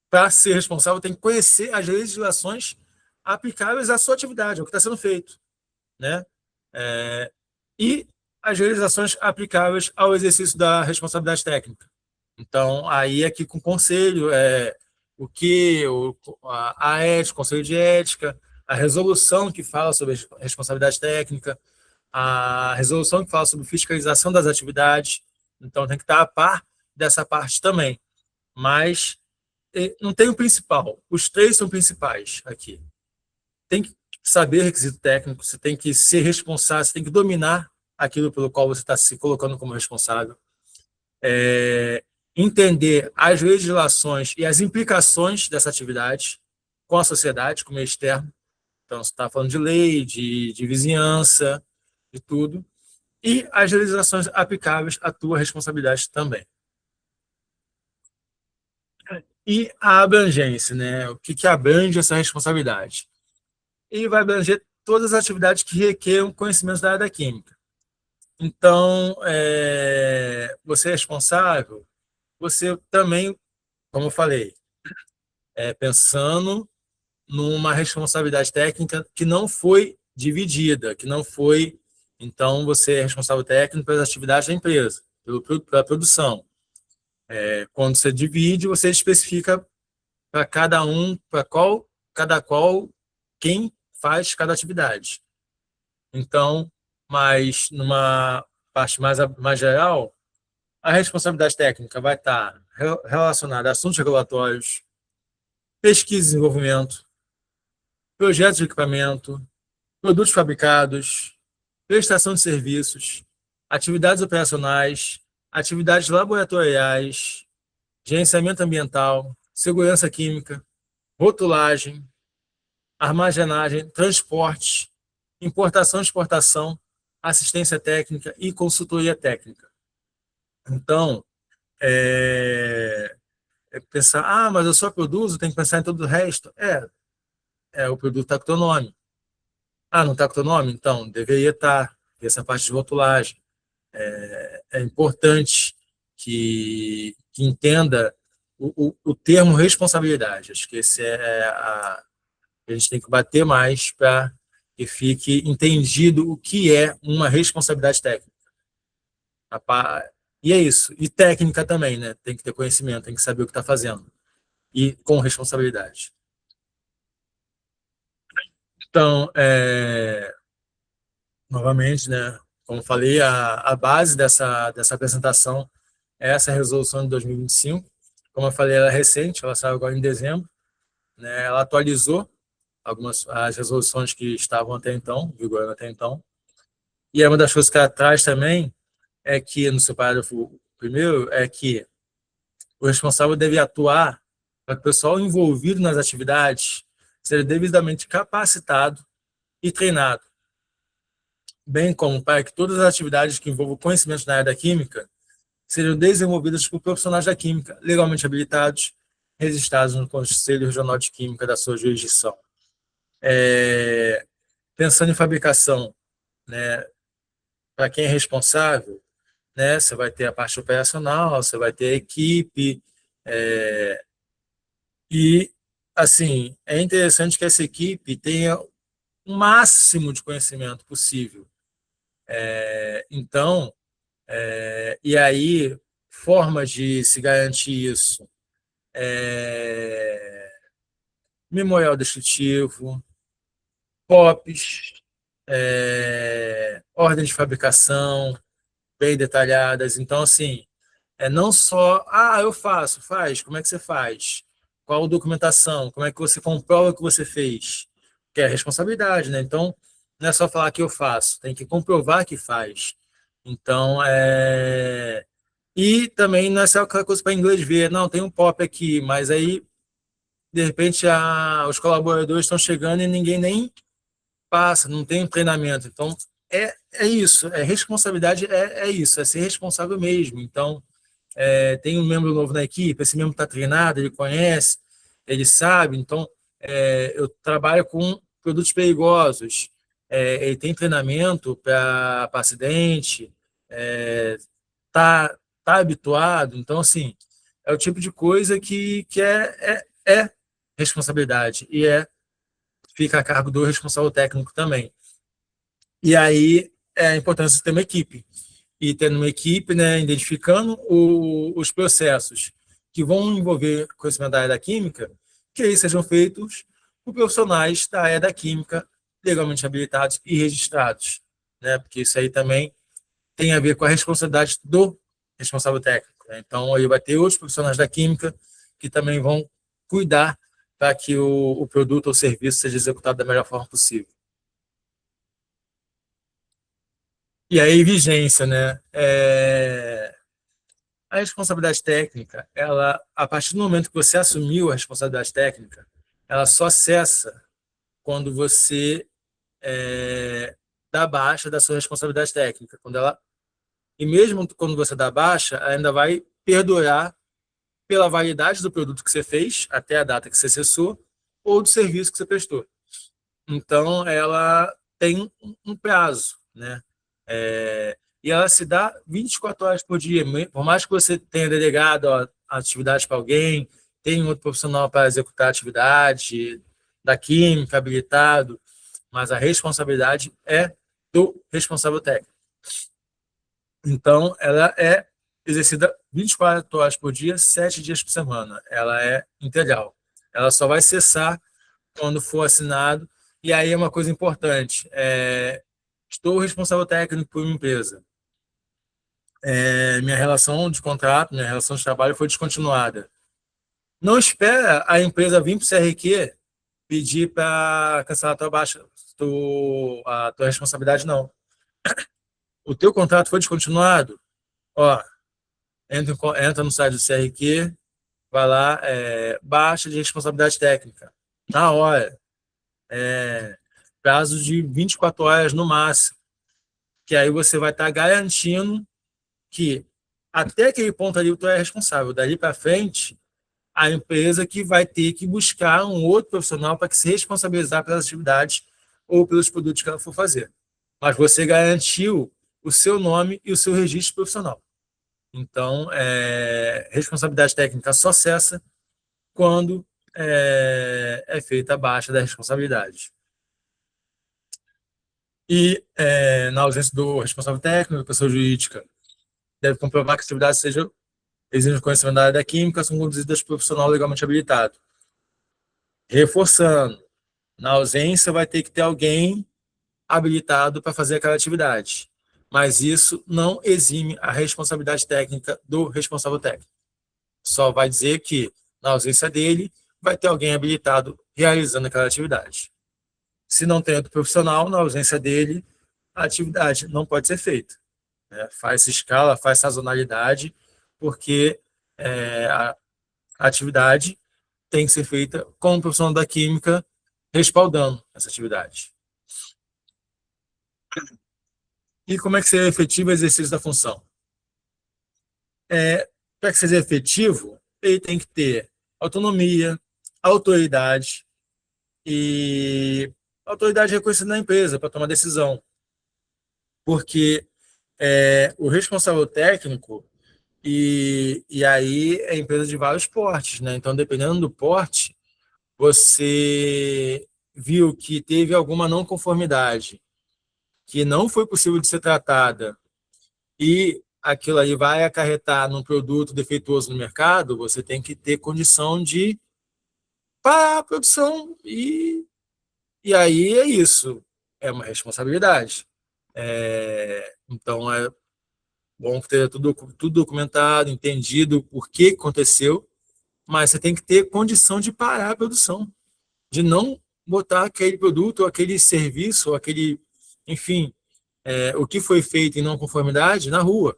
para ser responsável, tem que conhecer as legislações aplicáveis à sua atividade, ao que está sendo feito, né? E as legislações aplicáveis ao exercício da responsabilidade técnica. Então, aí aqui com o conselho, a ética, o conselho de ética, a resolução que fala sobre responsabilidade técnica, a resolução que fala sobre fiscalização das atividades. Então, tem que estar a par dessa parte também. Mas não tem o principal. Os três são principais aqui. Tem que saber requisito técnico, você tem que ser responsável, você tem que dominar aquilo pelo qual você está se colocando como responsável. Entender as legislações e as implicações dessa atividade com a sociedade, com o meio externo. Então, você está falando de lei, de vizinhança, de tudo. E as legislações aplicáveis à tua responsabilidade também. E a abrangência, né? O que abrange essa responsabilidade? E vai abranger todas as atividades que requerem conhecimentos da área da química. Então, você é responsável, você também, como eu falei, pensando numa responsabilidade técnica que não foi dividida, que não foi. Então, você é responsável técnico pelas atividades da empresa, pela produção. Quando você divide, você especifica para cada um, cada qual, quem faz cada atividade. Então, mas numa parte mais geral, a responsabilidade técnica vai estar relacionada a assuntos regulatórios, pesquisa e desenvolvimento, projetos de equipamento, produtos fabricados, prestação de serviços, atividades operacionais, atividades laboratoriais, gerenciamento ambiental, segurança química, rotulagem, armazenagem, transporte, importação e exportação, assistência técnica e consultoria técnica. Então, pensar, mas eu só produzo, tem que pensar em todo o resto. O produto está com o teu nome. Não está com o teu nome? Então, deveria estar. Essa parte de rotulagem. É importante que entenda o termo responsabilidade. Acho que esse a gente tem que bater mais para que fique entendido o que é uma responsabilidade técnica. E é isso. E técnica também, né? Tem que ter conhecimento, tem que saber o que está fazendo. E com responsabilidade. Então, novamente, né? Como falei, a base dessa apresentação é essa resolução de 2025. Como eu falei, ela é recente, ela saiu agora em dezembro. Né? Ela atualizou as resoluções que estavam até então, vigorando até então. E uma das coisas que ela traz também é que, no seu parágrafo primeiro, é que o responsável deve atuar para que o pessoal envolvido nas atividades seja devidamente capacitado e treinado, bem como para que todas as atividades que envolvam conhecimentos na área da química sejam desenvolvidas por profissionais da química legalmente habilitados, registrados no Conselho Regional de Química da sua jurisdição. Pensando em fabricação, né, para quem é responsável, né, você vai ter a parte operacional, você vai ter a equipe, e, assim, é interessante que essa equipe tenha o máximo de conhecimento possível. Então, e aí, formas de se garantir isso, memorial descritivo, POPs, ordens de fabricação bem detalhadas. Então, assim, É não só, eu faço, faz, como é que você faz? Qual a documentação? Como é que você comprova que você fez? Que é responsabilidade, né? Então, não é só falar que eu faço, tem que comprovar que faz. Então, E também não é só aquela coisa para inglês ver, não, tem um pop aqui, mas aí, de repente, os colaboradores estão chegando e ninguém nem passa, não tem um treinamento. Então, é isso, responsabilidade é isso, é ser responsável mesmo. Então, tem um membro novo na equipe, esse membro está treinado, ele conhece, ele sabe. Então, eu trabalho com produtos perigosos, ele tem treinamento para acidente, tá habituado. Então, assim, é o tipo de coisa que é responsabilidade e fica a cargo do responsável técnico também. E aí é a importância de ter uma equipe. E tendo uma equipe, né, identificando os processos que vão envolver conhecimento da área da química, que eles sejam feitos por profissionais da área da química legalmente habilitados e registrados, né? Porque isso aí também tem a ver com a responsabilidade do responsável técnico, né? Então, aí vai ter outros profissionais da química que também vão cuidar para que o produto ou serviço seja executado da melhor forma possível. E aí, vigência, né? A responsabilidade técnica, ela, a partir do momento que você assumiu a responsabilidade técnica, ela só cessa quando você dá baixa da sua responsabilidade técnica. E mesmo quando você dá baixa, ainda vai perdurar pela validade do produto que você fez, até a data que você cessou, ou do serviço que você prestou. Então, ela tem um prazo, né? E ela se dá 24 horas por dia. Por mais que você tenha delegado a atividade para alguém, tem outro profissional para executar a atividade, da química, habilitado, mas a responsabilidade é do responsável técnico. Então, ela é exercida 24 horas por dia, 7 dias por semana. Ela é integral. Ela só vai cessar quando for assinado. E aí é uma coisa importante. Estou responsável técnico por uma empresa. Minha relação de contrato, minha relação de trabalho foi descontinuada. Não espera a empresa vir para o CRQ pedir para cancelar a tua baixa, a tua responsabilidade, não. O teu contrato foi descontinuado, ó, entra no site do CRQ, vai lá, baixa de responsabilidade técnica. Na hora. Prazo de 24 horas no máximo. Que aí você vai estar garantindo que até aquele ponto ali tu é responsável. Dali para frente, a empresa que vai ter que buscar um outro profissional para se responsabilizar pelas atividades ou pelos produtos que ela for fazer. Mas você garantiu o seu nome e o seu registro profissional. Então, responsabilidade técnica só cessa quando é feita a baixa da responsabilidade. E, na ausência do responsável técnico, a pessoa jurídica deve comprovar que as atividades sejam exigem conhecimento da área da química, são conduzidas por profissional legalmente habilitado. Reforçando, na ausência vai ter que ter alguém habilitado para fazer aquela atividade. Mas isso não exime a responsabilidade técnica do responsável técnico. Só vai dizer que, na ausência dele, vai ter alguém habilitado realizando aquela atividade. Se não tem outro profissional, na ausência dele, a atividade não pode ser feita. Faz escala, faz sazonalidade, porque a atividade tem que ser feita com o profissional da química respaldando essa atividade. E como é que seria efetivo o exercício da função? Para que seja efetivo, ele tem que ter autonomia, autoridade e autoridade reconhecida na empresa para tomar decisão. Porque o responsável técnico, e aí é empresa de vários portes, né? Então, dependendo do porte, você viu que teve alguma não conformidade que não foi possível de ser tratada e aquilo aí vai acarretar num produto defeituoso no mercado, você tem que ter condição de parar a produção e aí é isso. É uma responsabilidade. Então, Bom que esteja tudo documentado, entendido por que aconteceu, mas você tem que ter condição de parar a produção, de não botar aquele produto, ou aquele serviço, ou aquele, enfim, o que foi feito em não conformidade na rua,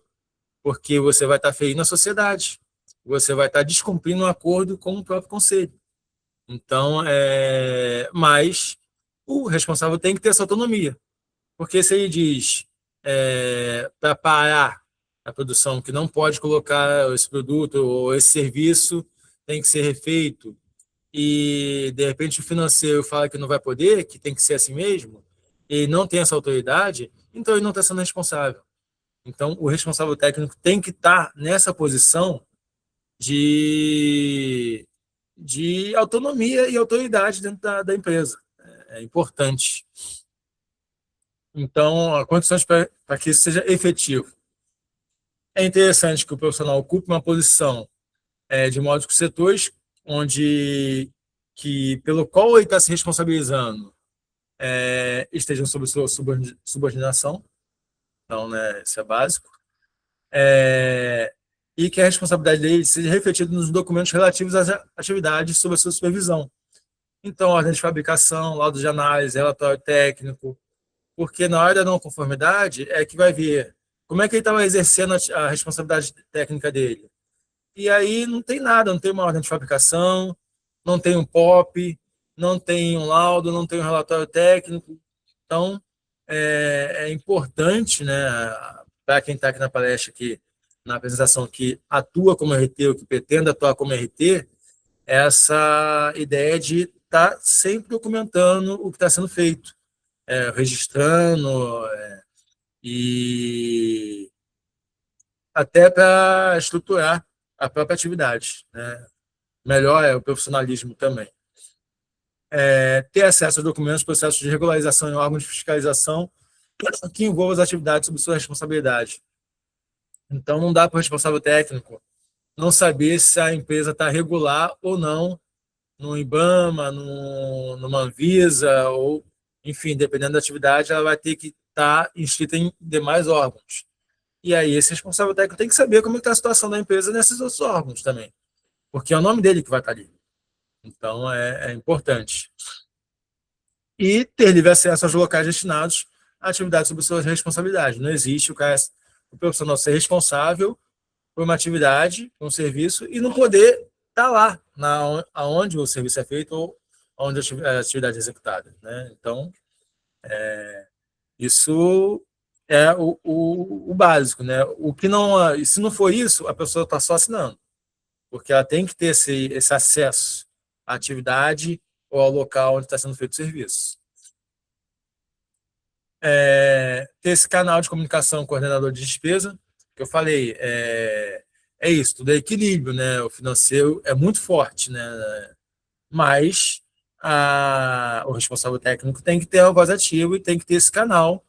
porque você vai estar ferindo a sociedade, você vai estar descumprindo um acordo com o próprio conselho. Então, mas o responsável tem que ter essa autonomia, porque se ele diz para parar a produção que não pode colocar esse produto ou esse serviço tem que ser refeito e de repente o financeiro fala que não vai poder, que tem que ser assim mesmo, e não tem essa autoridade, então ele não está sendo responsável. Então, o responsável técnico tem que estar nessa posição de, de autonomia e autoridade dentro da empresa. É importante. Então, a condições para que isso seja efetivo. É interessante que o profissional ocupe uma posição de modo que os setores pelo qual ele está se responsabilizando estejam sob sua subordinação. Então, né, isso é básico. E que a responsabilidade dele seja refletida nos documentos relativos às atividades sob a sua supervisão. Então, ordem de fabricação, laudo de análise, relatório técnico, porque na hora da não conformidade é que vai ver como é que ele estava exercendo a responsabilidade técnica dele. E aí não tem nada, não tem uma ordem de fabricação, não tem um POP, não tem um laudo, não tem um relatório técnico. Então, é importante, né, para quem está aqui na palestra, aqui, na apresentação, que atua como RT ou que pretende atuar como RT, essa ideia de estar sempre documentando o que está sendo feito, registrando, e até para estruturar a própria atividade, né? Melhor é o profissionalismo também. Ter acesso a documentos, processos de regularização em órgãos de fiscalização que envolvam as atividades sob sua responsabilidade. Então, não dá para o responsável técnico não saber se a empresa está regular ou não no IBAMA, numa Anvisa, ou, enfim, dependendo da atividade, ela vai ter que estar inscrita em demais órgãos. E aí, esse responsável técnico tem que saber como está a situação da empresa nesses outros órgãos também, porque é o nome dele que vai estar ali. Então, é importante. E ter livre acesso aos locais destinados a atividades sob sua responsabilidade. Não existe o profissional ser responsável por uma atividade, um serviço, e não poder estar lá, aonde o serviço é feito ou onde a atividade é executada. Né? Então, isso é o básico. Né? O que não, se não for isso, a pessoa está só assinando, porque ela tem que ter esse acesso à atividade ou ao local onde está sendo feito o serviço. Ter esse canal de comunicação com o coordenador de despesa, que eu falei, isso, tudo é equilíbrio, né? O financeiro é muito forte, né? Mas o responsável técnico tem que ter a voz ativa e tem que ter esse canal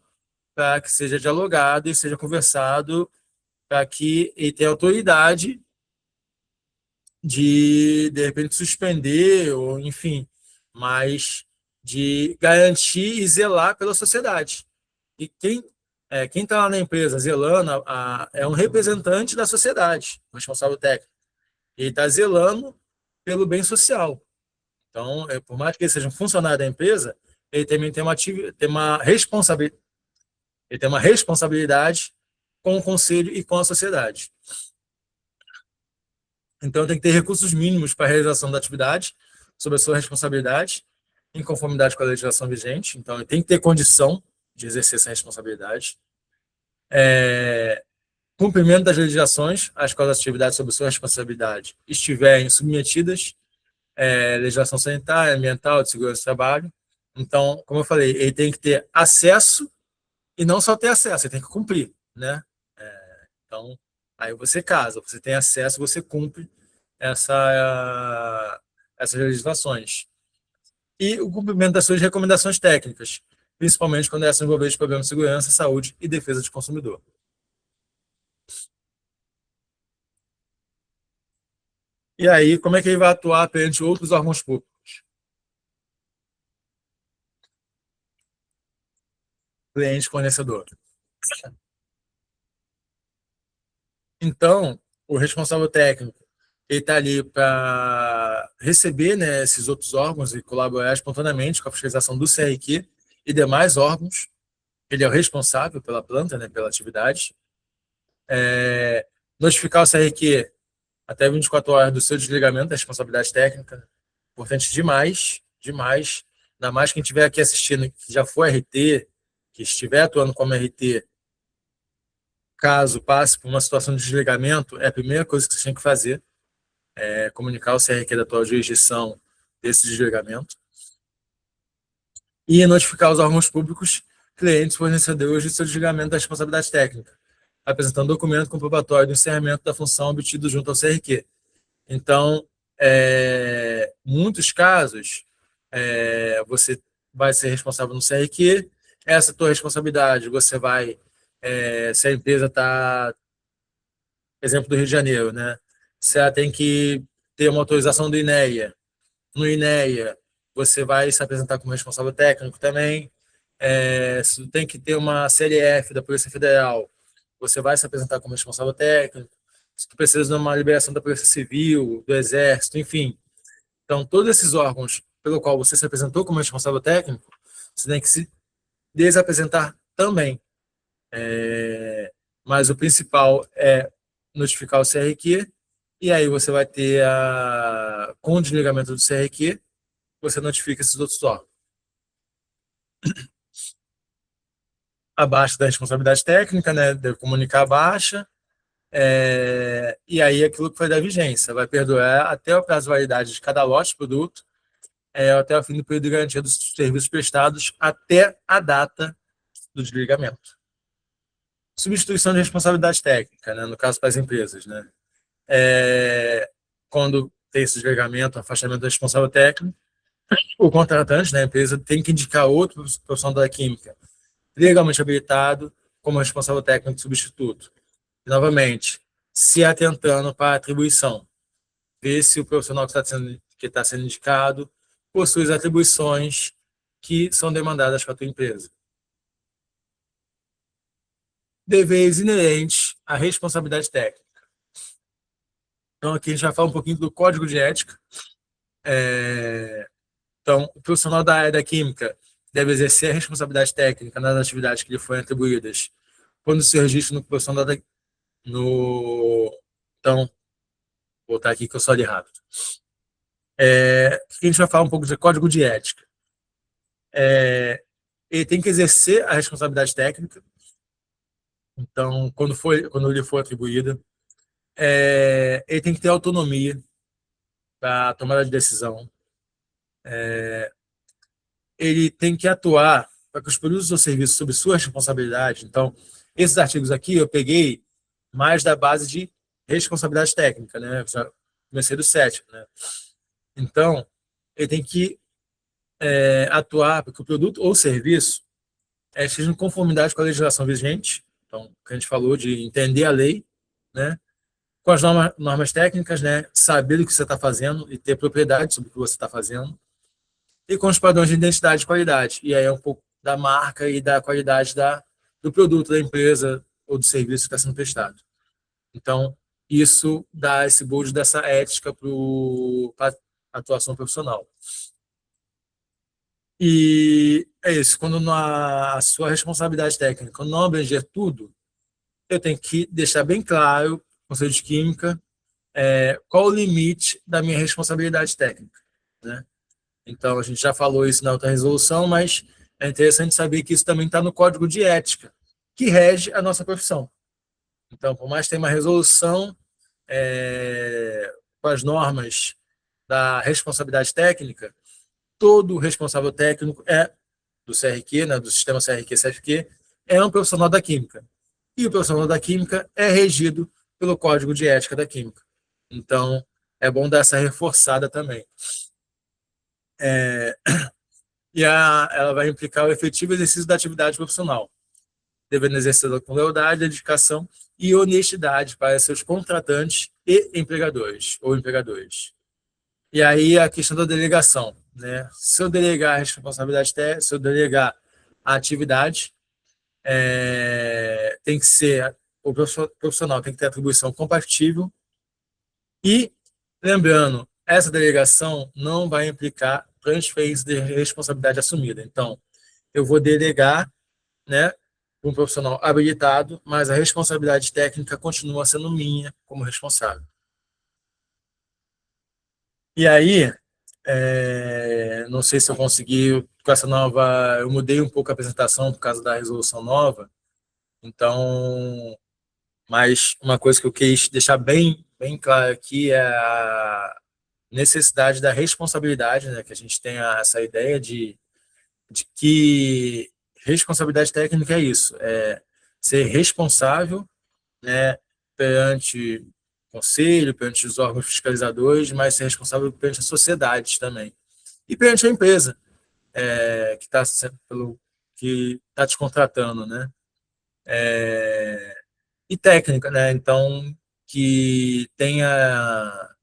para que seja dialogado e seja conversado, para que ele tenha autoridade de repente, suspender, ou enfim, mas de garantir e zelar pela sociedade. E quem está lá na empresa zelando é um representante da sociedade, o responsável técnico. Ele está zelando pelo bem social. Então, por mais que ele seja um funcionário da empresa, ele também ele tem uma responsabilidade com o conselho e com a sociedade. Então, tem que ter recursos mínimos para a realização da atividade, sob a sua responsabilidade, em conformidade com a legislação vigente. Então, ele tem que ter condição de exercer essa responsabilidade. Cumprimento das legislações, às quais as atividades sob sua responsabilidade estiverem submetidas, legislação sanitária, ambiental, de segurança do trabalho. Então, como eu falei, ele tem que ter acesso e não só ter acesso, ele tem que cumprir, né? Então, aí você casa, você tem acesso, você cumpre essas legislações. E o cumprimento das suas recomendações técnicas, principalmente quando essas envolvem problemas de segurança, saúde e defesa do consumidor. E aí, como é que ele vai atuar perante outros órgãos públicos? Cliente fornecedor. Então, o responsável técnico ele está ali para receber, né, esses outros órgãos e colaborar espontaneamente com a fiscalização do CRQ e demais órgãos. Ele é o responsável pela planta, né, pela atividade. Notificar o CRQ até 24 horas do seu desligamento da responsabilidade técnica. Importante demais, demais. Ainda mais quem estiver aqui assistindo, que já foi RT, que estiver atuando como RT, caso passe por uma situação de desligamento, é a primeira coisa que você tem que fazer, é comunicar o CRQ da tua jurisdição desse desligamento e notificar os órgãos públicos, clientes, fornecedores de seu desligamento da responsabilidade técnica, apresentando documento comprobatório do encerramento da função obtido junto ao CRQ. Então, muitos casos, você vai ser responsável no CRQ, essa tua responsabilidade, você vai, se a empresa está, exemplo do Rio de Janeiro, né? Se ela tem que ter uma autorização do INEA, no INEA, você vai se apresentar como responsável técnico também. Se tem que ter uma CLF da Polícia Federal, você vai se apresentar como responsável técnico. Se tu precisa de uma liberação da Polícia Civil, do Exército, enfim. Então, todos esses órgãos pelo qual você se apresentou como responsável técnico, você tem que se desapresentar também. Mas o principal é notificar o CRQ, e aí você vai ter, com o desligamento do CRQ, você notifica esses outros órgãos. A baixa da responsabilidade técnica, né, deve comunicar a baixa, e aí aquilo que foi da vigência, vai perdurar até o prazo de validade de cada lote de produto, até o fim do período de garantia dos serviços prestados, até a data do desligamento. Substituição de responsabilidade técnica, né, no caso para as empresas, né? Quando tem esse desligamento, afastamento do responsável técnico, o contratante, né, a empresa, tem que indicar outro profissional da química legalmente habilitado como responsável técnico substituto. E, novamente, se atentando para a atribuição. Ver se o profissional que está sendo indicado possui as atribuições que são demandadas para a tua empresa. Deveres inerentes à responsabilidade técnica. Então, aqui a gente vai falar um pouquinho do código de ética. Então, o profissional da área da química deve exercer a responsabilidade técnica nas atividades que lhe forem atribuídas quando se registra no profissional da... Então, vou botar aqui que eu só li rápido. A gente vai falar um pouco de código de ética. Ele tem que exercer a responsabilidade técnica. Então, quando lhe for atribuída, ele tem que ter autonomia para tomada de decisão. Ele tem que atuar para que os produtos ou serviços sob sua responsabilidade. Então, esses artigos aqui eu peguei mais da base de responsabilidade técnica, né? Já comecei do 7, né? Então, ele tem que atuar para que o produto ou serviço esteja em conformidade com a legislação vigente. Então, o que a gente falou de entender a lei, né? Com as normas técnicas, né? Saber o que você está fazendo e ter propriedade sobre o que você está fazendo. E com os padrões de identidade e qualidade. E aí é um pouco da marca e da qualidade do produto da empresa ou do serviço que está sendo prestado. Então, isso dá esse boost dessa ética para a atuação profissional. E é isso, quando a sua responsabilidade técnica não abranger tudo, eu tenho que deixar bem claro, Conselho de Química, qual o limite da minha responsabilidade técnica, né? Então, a gente já falou isso na outra resolução, mas é interessante saber que isso também está no Código de Ética, que rege a nossa profissão. Então, por mais que tenha uma resolução com as normas da responsabilidade técnica, todo responsável técnico do CRQ, né, do sistema CRQ-CFQ, é um profissional da química. E o profissional da química é regido pelo Código de Ética da Química. Então, é bom dar essa reforçada também. Ela vai implicar o efetivo exercício da atividade profissional, devendo exercê-la com lealdade, dedicação e honestidade para seus contratantes e empregadores ou empregadores. E aí a questão da delegação, né? Se eu delegar a responsabilidade se eu delegar a atividade, tem que ser o profissional tem que ter atribuição compatível e, lembrando, essa delegação não vai implicar transferência de responsabilidade assumida. Então, eu vou delegar, né, para um profissional habilitado, mas a responsabilidade técnica continua sendo minha como responsável. E aí, não sei se eu consegui, com essa nova, eu mudei um pouco a apresentação por causa da resolução nova, então, mas uma coisa que eu quis deixar bem, bem claro aqui é a necessidade da responsabilidade, né, que a gente tem essa ideia de que responsabilidade técnica é isso, é ser responsável, né, perante o conselho, perante os órgãos fiscalizadores, mas ser responsável perante a sociedade também. E perante a empresa, que está que está te contratando, né? E técnica, né? Então, que tenha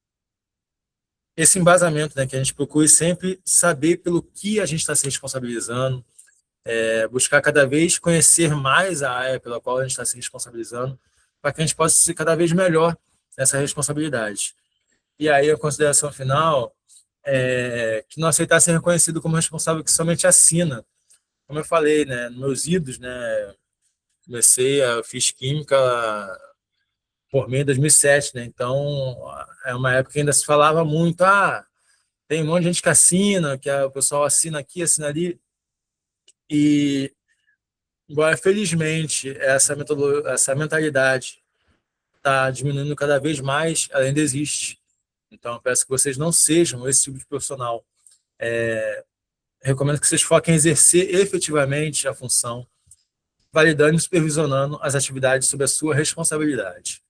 esse embasamento, né? Que a gente procure sempre saber pelo que a gente está se responsabilizando, buscar cada vez conhecer mais a área pela qual a gente está se responsabilizando, para que a gente possa ser cada vez melhor nessa responsabilidade. E aí a consideração final é que não aceitar ser reconhecido como responsável que somente assina. Como eu falei, né, nos meus idos, né, fiz química formei em 2007, né, então é uma época que ainda se falava muito, tem um monte de gente que assina, que o pessoal assina aqui, assina ali, e agora, felizmente, essa mentalidade está diminuindo cada vez mais, ela ainda existe. Então, eu peço que vocês não sejam esse tipo de profissional. Recomendo que vocês foquem em exercer efetivamente a função, validando e supervisionando as atividades sob a sua responsabilidade.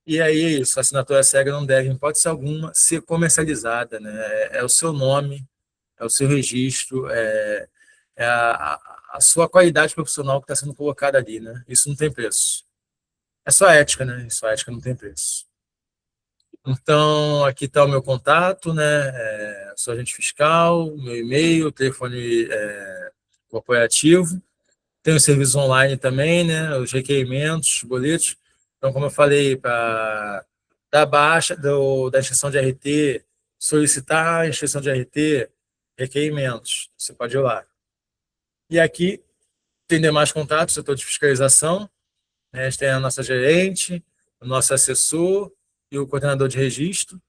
E aí é isso, a assinatura cega não deve, em hipótese alguma, ser comercializada, né? É o seu nome, é o seu registro, é a sua qualidade profissional que está sendo colocada ali, né? Isso não tem preço. É só ética, né? Isso, a ética não tem preço. Então, aqui está o meu contato, né? Sou agente fiscal, meu e-mail, telefone corporativo. Tem os serviços online também, né? Os requerimentos, boletos. Então, como eu falei, para dar baixa da extensão de RT, solicitar a extensão de RT, requerimentos. Você pode ir lá. E aqui tem demais contatos, setor de fiscalização, né? A gente tem a nossa gerente, o nosso assessor e o coordenador de registro.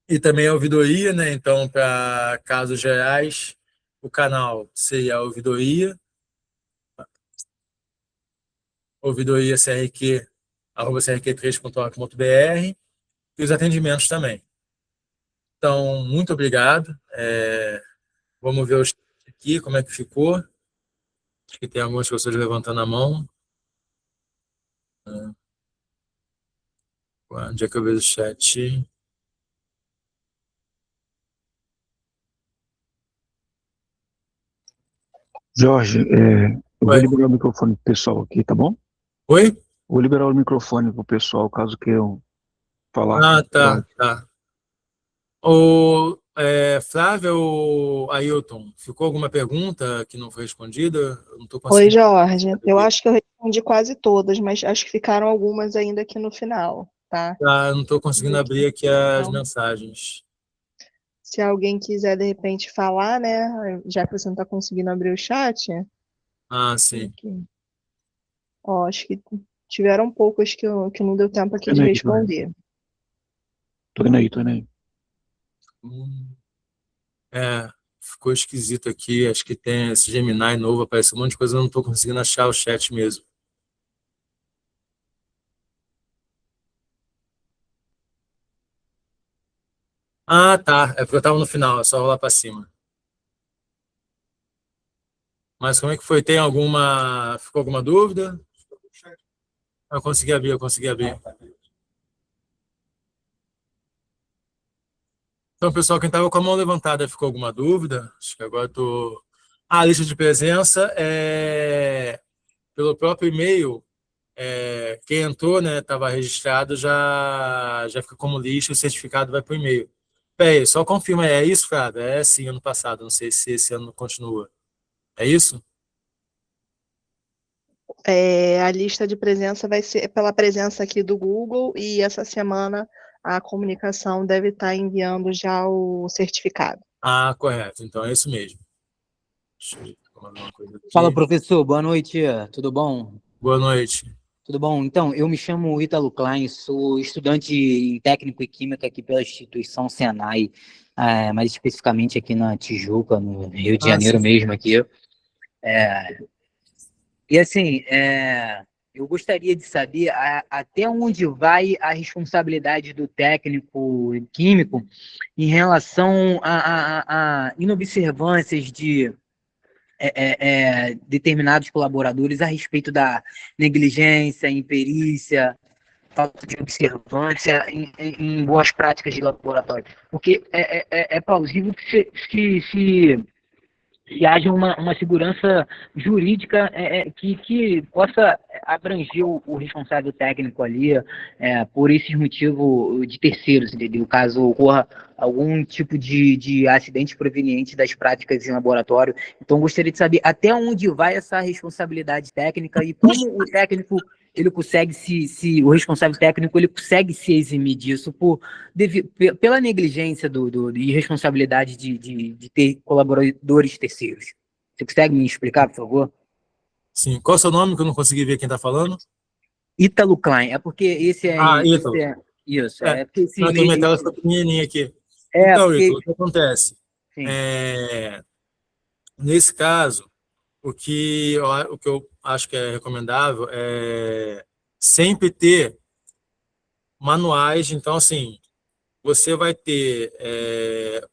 E também a ouvidoria, né? Então, para casos gerais, o canal seria a ouvidoria CRQ, crq3.org.br, e os atendimentos também. Então, muito obrigado. Vamos ver o chat aqui, como é que ficou. Acho que tem algumas pessoas levantando a mão. Onde é que eu vejo o chat? Jorge, eu vou Oi? liberar o microfone pro pessoal aqui, tá bom? Oi? Vou liberar o microfone pro pessoal, caso queiram falar. Tá, tá. O Flávio ou Ailton, ficou alguma pergunta que não foi respondida? Eu não estou Oi, conseguindo Jorge. Eu ver. acho que eu respondi quase todas, mas acho que ficaram algumas ainda aqui no final, tá? Tá, eu não estou conseguindo abrir aqui as Então, mensagens. se alguém quiser de repente falar, né? Já que você não está conseguindo abrir o chat, Sim. aqui. Ó, acho que tiveram poucas que não deu tempo Tô aqui de vendo aí, responder. tô vendo aí. Hum, ficou esquisito aqui. Acho que tem esse Gemini novo, aparece um monte de coisa, eu não estou conseguindo achar o chat mesmo. Tá. É porque eu estava no final, é só rolar para cima. Mas como é que foi? Ficou alguma dúvida? Eu consegui abrir, eu consegui abrir. Então, pessoal, quem estava com a mão levantada, ficou alguma dúvida? Acho que agora estou. A lista de presença pelo próprio e-mail. Quem entrou, né, estava registrado, já fica como lista, o certificado vai para o e-mail. Peraí, só confirma, é isso, Flávio? É sim, ano passado, não sei se esse ano continua. É isso? A lista de presença vai ser pela presença aqui do Google e essa semana a comunicação deve estar enviando já o certificado. Ah, correto. Então é isso mesmo. Deixa eu tomar uma coisa Fala, aqui. professor. Boa noite. Tudo bom? Boa noite. Tudo bom? Então, eu me chamo Ítalo Klein, sou estudante em técnico e química aqui pela instituição Senai, mais especificamente aqui na Tijuca, no Rio de Ah, Janeiro sim. mesmo aqui. E assim, eu gostaria de saber até onde vai a responsabilidade do técnico químico em relação a inobservâncias de determinados colaboradores a respeito da negligência, imperícia, falta de observância em boas práticas de laboratório. Porque é plausível que haja uma segurança jurídica que possa abranger o responsável técnico ali por esses motivos de terceiros, entendeu? Caso ocorra algum tipo de acidente proveniente das práticas em laboratório. Então, gostaria de saber até onde vai essa responsabilidade técnica e como o técnico ele consegue o responsável técnico ele consegue se eximir disso pela negligência e irresponsabilidade de ter colaboradores terceiros. Você consegue me explicar, por favor? Sim. Qual é o seu nome, que eu não consegui ver quem está falando? Ítalo Klein, é porque Ah, Ítalo. isso, É. é porque esse Não, que minha e-mail, tela ficou pequenininha aqui. é Então, porque, Ítalo, o que acontece? sim, Nesse caso, o que eu acho que é recomendável é sempre ter manuais. Então, assim, você vai ter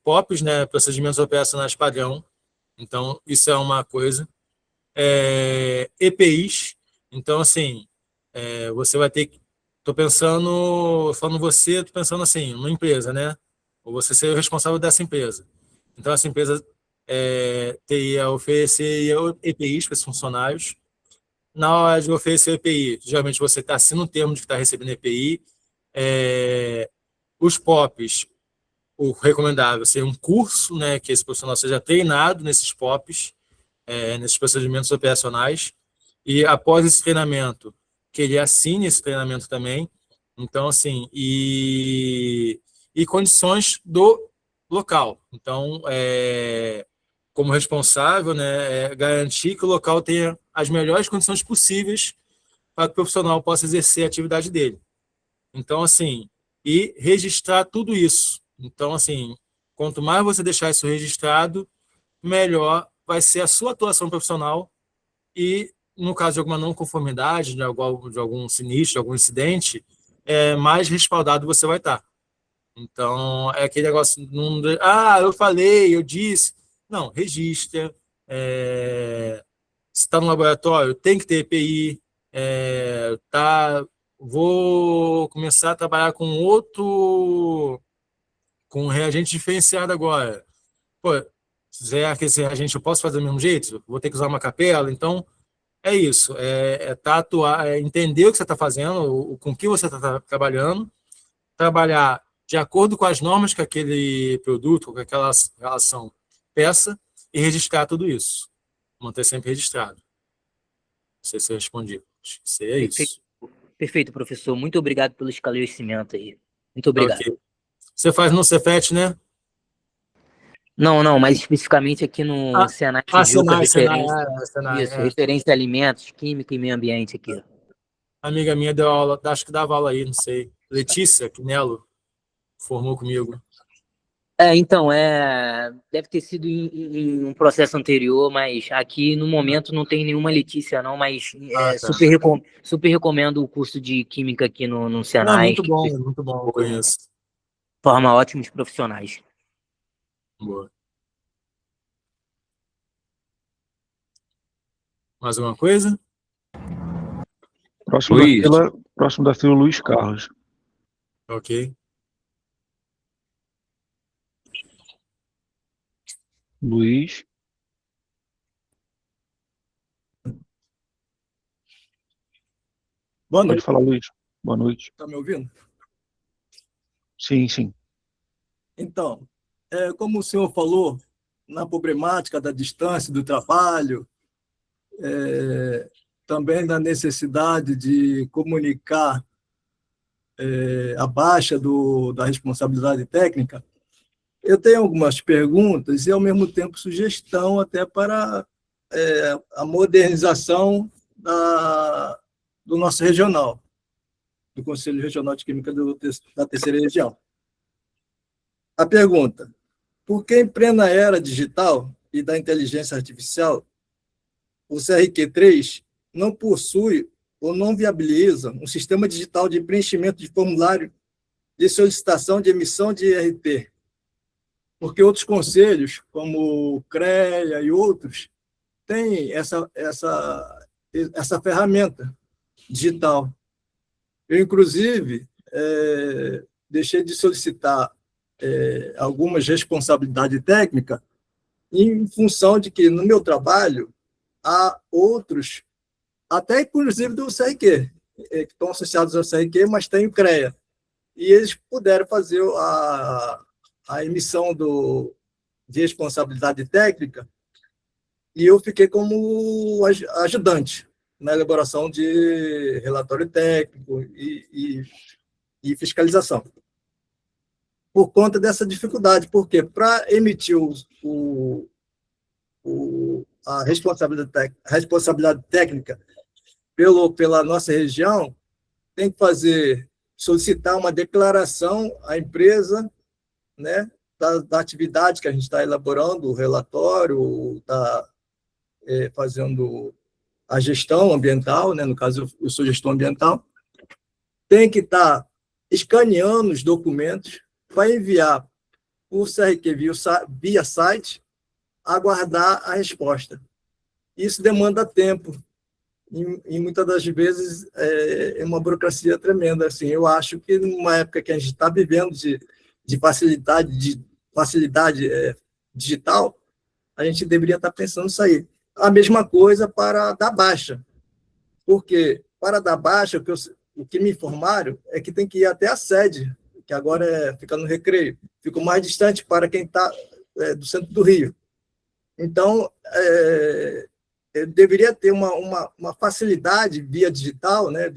POPs, né, procedimentos operacionais padrão. Então, isso é uma coisa. EPIs. Então, assim, você vai ter que. Estou pensando, falando você, estou pensando assim, numa empresa, né? Ou você ser o responsável dessa empresa. Então, essa empresa teria oferecer EPIs para esses funcionários. Na hora de oferecer o EPI, geralmente você está assinando um termo de que está recebendo EPI. Os POPs, o recomendável seria um curso, né, que esse profissional seja treinado nesses POPs, nesses procedimentos operacionais, e após esse treinamento, que ele assine esse treinamento também. Então, assim, e condições do local. Então, como responsável, né, garantir que o local tenha as melhores condições possíveis para que o profissional possa exercer a atividade dele. Então, assim, e registrar tudo isso. Então, assim, quanto mais você deixar isso registrado, melhor vai ser a sua atuação profissional e, no caso de alguma não conformidade, de algum sinistro, de algum incidente, mais respaldado você vai estar. Então, é aquele negócio, não, eu falei, eu disse. Não, registra. Se está no laboratório, tem que ter EPI. Vou começar a trabalhar com um reagente diferenciado agora. Pô, se fizer aquele reagente, eu posso fazer do mesmo jeito? Vou ter que usar uma capela? Então, é isso. Atuar, entender o que você está fazendo, com que você está trabalhando, trabalhar de acordo com as normas que aquele produto, com aquela relação peça, e registrar tudo isso. Manter sempre registrado. Não sei se eu respondi. Acho que seria perfeito, isso. perfeito, professor. Muito obrigado pelo esclarecimento aí. Muito Tá obrigado. ok. Você faz no Cefet, né? Não, não, mais especificamente aqui no Ah, Senai Tijuca, Senai, referência, Senai, isso, referência a alimentos, química e meio ambiente aqui. Amiga minha deu aula, acho que dava aula aí, não sei. Letícia Quinelo formou comigo. Então, deve ter sido em um processo anterior, mas aqui no momento não tem nenhuma Letícia, não, mas Ah, tá. super recomendo o curso de Química aqui no Não, Senai, que muito bom, eu conheço. forma ótimos profissionais. Boa. Mais alguma coisa? Próximo da fila, Luiz Carlos. Ok. Luiz. Boa Pode noite, falar, Luiz. Boa noite. tá me ouvindo? Sim, sim. Então, como o senhor falou, na problemática da distância do trabalho, também da necessidade de comunicar a baixa da responsabilidade técnica, eu tenho algumas perguntas e, ao mesmo tempo, sugestão até para a modernização do nosso regional, do Conselho Regional de Química da Terceira Região. A pergunta: por que, em plena era digital e da inteligência artificial, o CRQ3 não possui ou não viabiliza um sistema digital de preenchimento de formulário de solicitação de emissão de IRT? Porque outros conselhos, como o CREA e outros, têm essa ferramenta digital. Eu, inclusive, deixei de solicitar algumas responsabilidades técnicas em função de que, no meu trabalho, há outros, até inclusive do CRQ, que estão associados ao CRQ, mas tem o CREA. E eles puderam fazer a emissão de responsabilidade técnica, e eu fiquei como ajudante na elaboração de relatório técnico e fiscalização. Por conta dessa dificuldade, porque para emitir a responsabilidade técnica pela nossa região, tem que solicitar uma declaração à empresa, né, da atividade que a gente está elaborando, o relatório, está fazendo a gestão ambiental, né, no caso eu sou gestor ambiental, tem que estar escaneando os documentos para enviar o CRQ via site, aguardar a resposta. Isso demanda tempo e muitas das vezes é uma burocracia tremenda. Assim, eu acho que numa época que a gente está vivendo de facilidade digital, a gente deveria estar pensando nisso aí. A mesma coisa para dar baixa, porque para dar baixa, o que me informaram é que tem que ir até a sede, que agora fica no Recreio, fica mais distante para quem está do centro do Rio. Então, deveria ter uma facilidade via digital, né,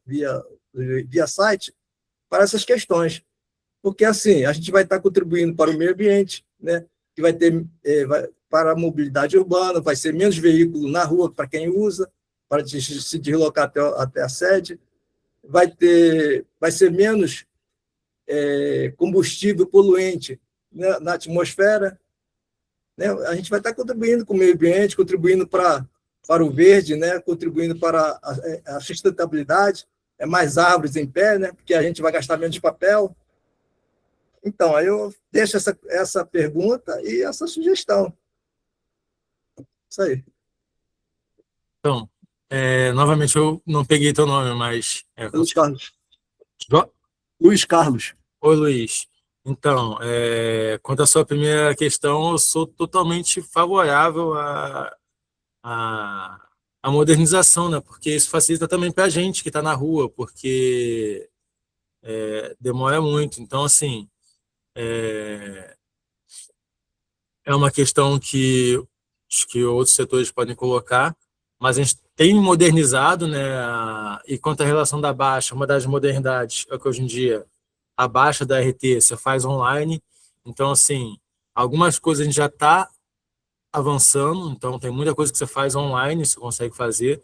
via site, para essas questões. Porque, assim, a gente vai estar contribuindo para o meio ambiente, né, que vai ter para a mobilidade urbana, vai ser menos veículo na rua para quem usa, para se deslocar até a sede, vai ser menos combustível poluente, né, na atmosfera, né? A gente vai estar contribuindo com o meio ambiente, contribuindo para o verde, né, contribuindo para a sustentabilidade, mais árvores em pé, né, porque a gente vai gastar menos papel. Então, aí eu deixo essa pergunta e essa sugestão. Isso aí. Então, novamente, eu não peguei teu nome, mas... Luiz Carlos. Jo- Luiz Carlos. Oi, Luiz. Então, quanto à sua primeira questão, eu sou totalmente favorável à modernização, né? Porque isso facilita também para a gente que está na rua, porque demora muito. Então, assim, é uma questão que acho que outros setores podem colocar, mas a gente tem modernizado, né? E quanto à relação da baixa, uma das modernidades é que hoje em dia a baixa da RT você faz online. Então, assim, algumas coisas a gente já está avançando, então tem muita coisa que você faz online, você consegue fazer,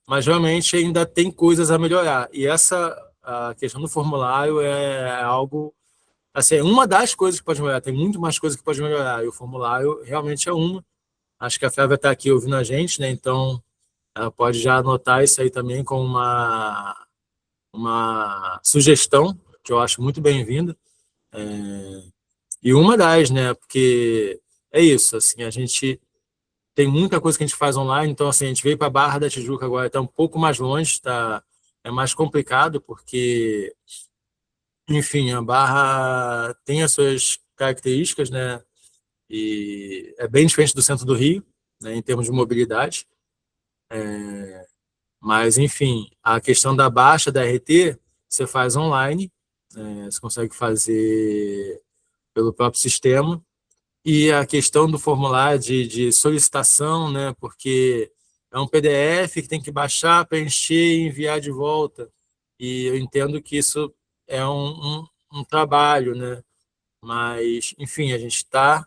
mas realmente ainda tem coisas a melhorar. E a questão do formulário é algo, assim, é uma das coisas que pode melhorar, tem muito mais coisas que pode melhorar, e o formulário realmente é uma. Acho que a Flávia está aqui ouvindo a gente, né? Então ela pode já anotar isso aí também como uma sugestão, que eu acho muito bem-vinda. E uma das, né? Porque é isso, assim, a gente tem muita coisa que a gente faz online, então, assim, a gente veio para a Barra da Tijuca agora, está um pouco mais longe, é mais complicado, porque, enfim, a Barra tem as suas características, né? E é bem diferente do centro do Rio, né, em termos de mobilidade. Mas, enfim, a questão da baixa da RT, você faz online, você consegue fazer pelo próprio sistema, e a questão do formulário de solicitação, né, porque é um PDF que tem que baixar, preencher e enviar de volta. E eu entendo que isso é um trabalho, né? Mas, enfim, a gente está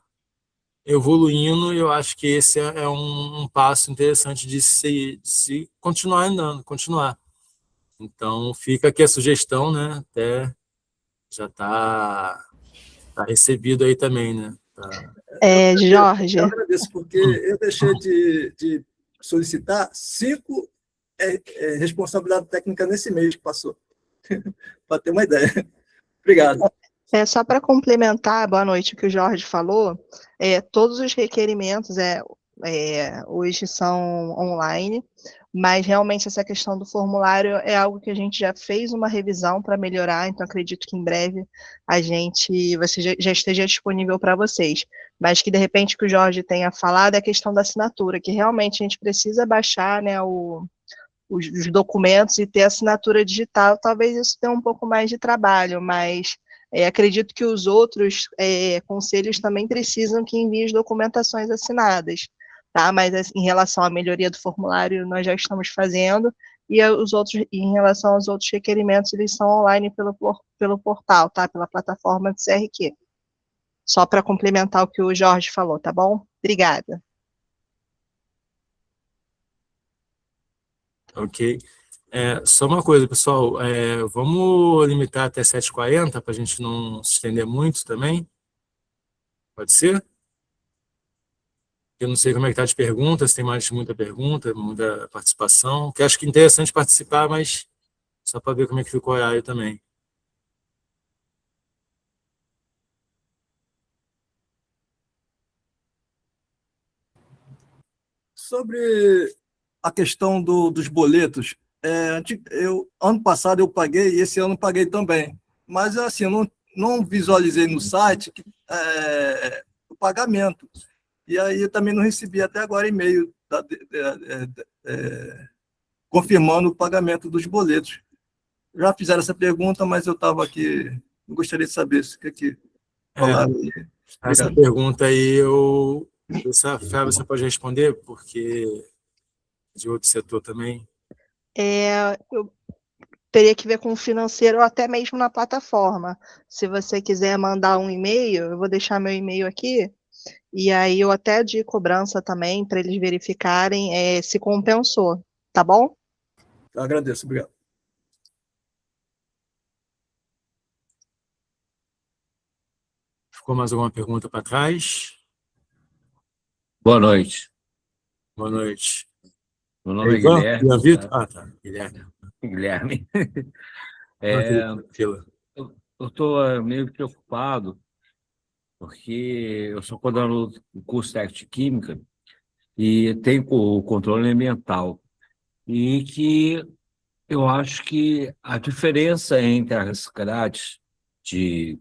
evoluindo e eu acho que esse é um passo interessante de se continuar andando, continuar. Então, fica aqui a sugestão, né? Até já tá recebido aí também, né? Tá. Jorge, Eu agradeço, porque eu deixei de solicitar 5 responsabilidade técnica nesse mês que passou, para ter uma ideia. Obrigado. Só para complementar, boa noite, o que o Jorge falou, todos os requerimentos hoje são online, mas realmente essa questão do formulário é algo que a gente já fez uma revisão para melhorar, então acredito que em breve você já esteja disponível para vocês. Mas que de repente o que o Jorge tenha falado é a questão da assinatura, que realmente a gente precisa baixar, né, os documentos e ter assinatura digital, talvez isso tenha um pouco mais de trabalho, mas acredito que os outros conselhos também precisam que enviem as documentações assinadas, tá? Mas assim, em relação à melhoria do formulário, nós já estamos fazendo, e em relação aos outros requerimentos, eles são online pelo portal, tá? Pela plataforma do CRQ. Só para complementar o que o Jorge falou, tá bom? Obrigada. Ok. Só uma coisa, pessoal, vamos limitar até 7h40 para a gente não se estender muito também. Pode ser? Eu não sei como é que está de perguntas, tem mais muita pergunta, muita participação, que acho que é interessante participar, mas só para ver como é que ficou o horário também. Sobre a questão dos boletos, ano passado eu paguei e esse ano paguei também. Mas assim, eu não visualizei no site o pagamento. E aí eu também não recebi até agora e-mail confirmando o pagamento dos boletos. Já fizeram essa pergunta, mas eu estava aqui, eu gostaria de saber o que falaram. Essa pergunta aí, Fábio, você pode responder, porque de outro setor também. Eu teria que ver com o financeiro ou até mesmo na plataforma. Se você quiser mandar um e-mail, eu vou deixar meu e-mail aqui, e aí eu até de cobrança também, para eles verificarem se compensou, tá bom? Eu agradeço, obrigado. Ficou mais alguma pergunta para trás? Boa noite. Boa noite. Meu nome é Ivan? Guilherme. Ivan Vitor? Ah, tá. Guilherme. Guilherme. Fila. Eu estou meio preocupado, porque eu sou coordenador do curso técnico de Química e tenho o controle ambiental. E que eu acho que a diferença entre as grades de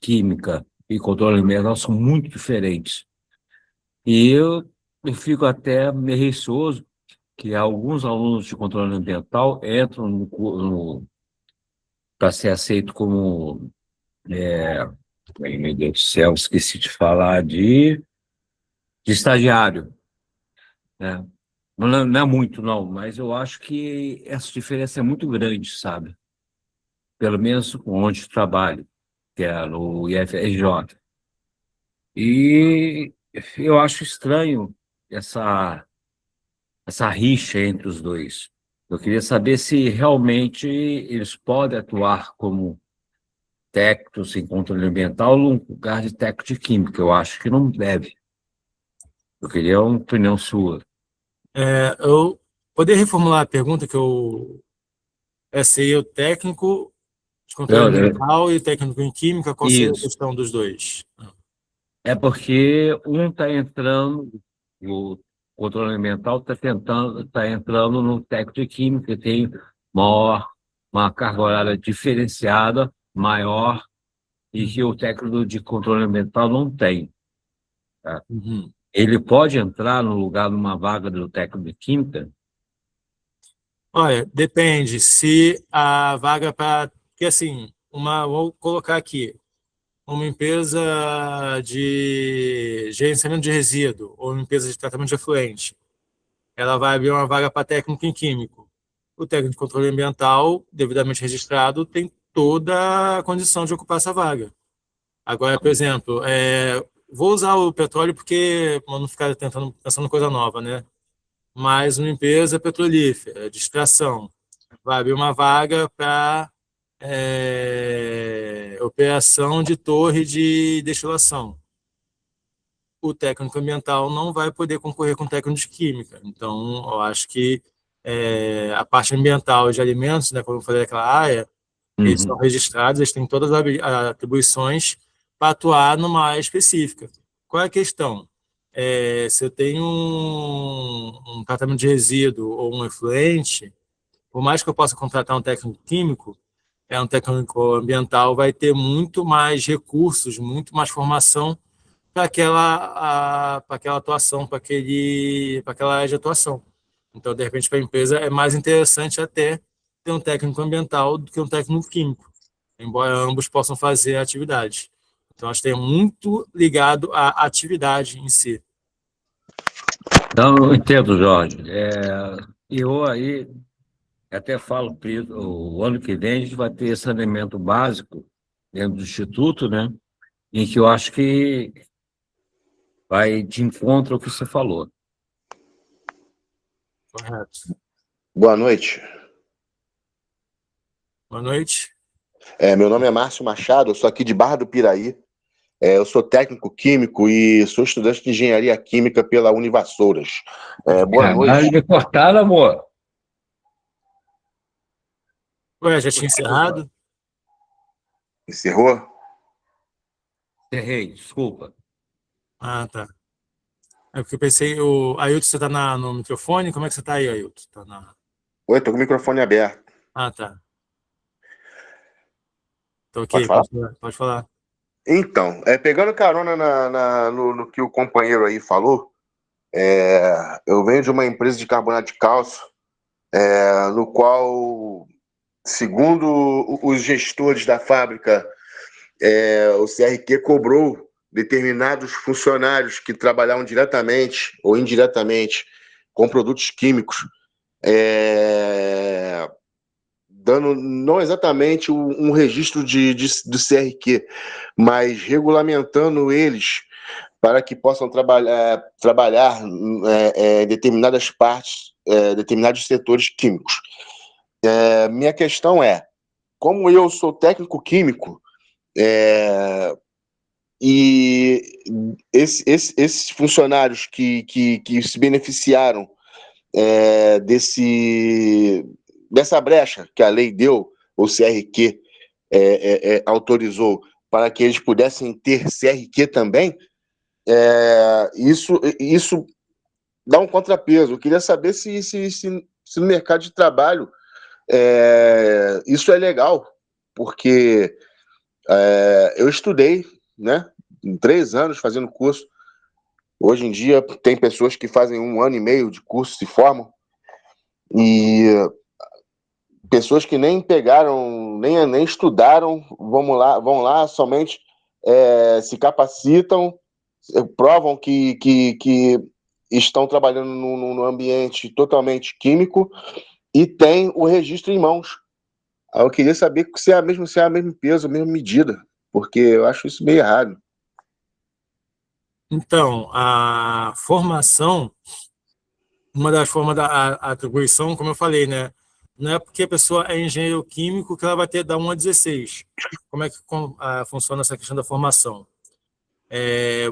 Química e controle ambiental são muito diferentes. E eu fico até meio receoso que alguns alunos de controle ambiental entram para ser aceito como, ai, meu Deus do céu, esqueci de falar de estagiário, né? Não é muito, não, mas eu acho que essa diferença é muito grande, sabe? Pelo menos onde eu trabalho, que é no IFRJ. E eu acho estranho essa rixa entre os dois. Eu queria saber se realmente eles podem atuar como técnicos em controle ambiental no lugar de técnico de química. Eu acho que não deve. Eu queria uma opinião sua. Eu poderia reformular a pergunta que seria o técnico de controle ambiental e o técnico em química, qual seria a questão dos dois? É porque um está entrando, o controle ambiental está entrando no técnico de química, que tem uma carga horária diferenciada, maior, e que o técnico de controle ambiental não tem. Tá? Uhum. Ele pode entrar no lugar de uma vaga do técnico de química? Olha, depende. Se a vaga para... Porque assim, vou colocar aqui, uma empresa de gerenciamento de resíduo ou uma empresa de tratamento de efluente. ela vai abrir uma vaga para técnico em químico. O técnico de controle ambiental, devidamente registrado, tem toda a condição de ocupar essa vaga. Agora, por exemplo, vou usar o petróleo porque, para não ficar pensando coisa nova, né? Mas uma empresa petrolífera, de extração, vai abrir uma vaga para operação de torre de destilação. O técnico ambiental não vai poder concorrer com o técnico de química. Então, eu acho que a parte ambiental de alimentos, né, como eu falei daquela área, eles são registrados, eles têm todas as atribuições para atuar numa área específica. Qual é a questão? Se eu tenho um tratamento de resíduo ou um efluente, por mais que eu possa contratar um técnico químico, um técnico ambiental vai ter muito mais recursos, muito mais formação para aquela atuação, para aquela área de atuação. Então, de repente, para a empresa é mais interessante até ter um técnico ambiental do que um técnico químico, embora ambos possam fazer a atividade. Então, acho que é muito ligado à atividade em si. Então, eu entendo, Jorge. Eu aí até falo, o ano que vem a gente vai ter esse elemento básico dentro do Instituto, né? Em que eu acho que vai de encontro ao que você falou. Correto. Boa noite. Boa noite. Meu nome é Márcio Machado, eu sou aqui de Barra do Piraí. Eu sou técnico químico e sou estudante de engenharia química pela Univassouras. Boa noite. Me cortaram, amor. Ué, já tinha encerrado? Encerrou? Errei, desculpa. Ah, tá. É porque eu pensei, Ailton, você está no microfone? Como é que você está aí, Ailton? Oi, tô com o microfone aberto. Ah, tá. Tá Pode ok, falar? pode falar. Então, pegando carona no que o companheiro aí falou, eu venho de uma empresa de carbonato de cálcio, no qual, segundo os gestores da fábrica, o CRQ cobrou determinados funcionários que trabalhavam diretamente ou indiretamente com produtos químicos, dando não exatamente um registro do CRQ, mas regulamentando eles para que possam trabalhar determinadas partes, determinados setores químicos. Minha questão como eu sou técnico químico, e esses funcionários que se beneficiaram dessa brecha que a lei deu, o CRQ autorizou, para que eles pudessem ter CRQ também, isso dá um contrapeso. Eu queria saber se no mercado de trabalho isso é legal, porque eu estudei, né, 3 anos fazendo curso. Hoje em dia tem pessoas que fazem 1 ano e meio de curso, se formam, e pessoas que nem pegaram, nem estudaram, vão lá somente se capacitam, provam que estão trabalhando num ambiente totalmente químico e tem o registro em mãos. Eu queria saber se é o mesmo peso, a mesma medida, porque eu acho isso meio errado. Então, a formação, uma das formas da atribuição, como eu falei, né? Não é porque a pessoa é engenheiro químico que ela vai ter da 1 a 16. Como é que funciona essa questão da formação?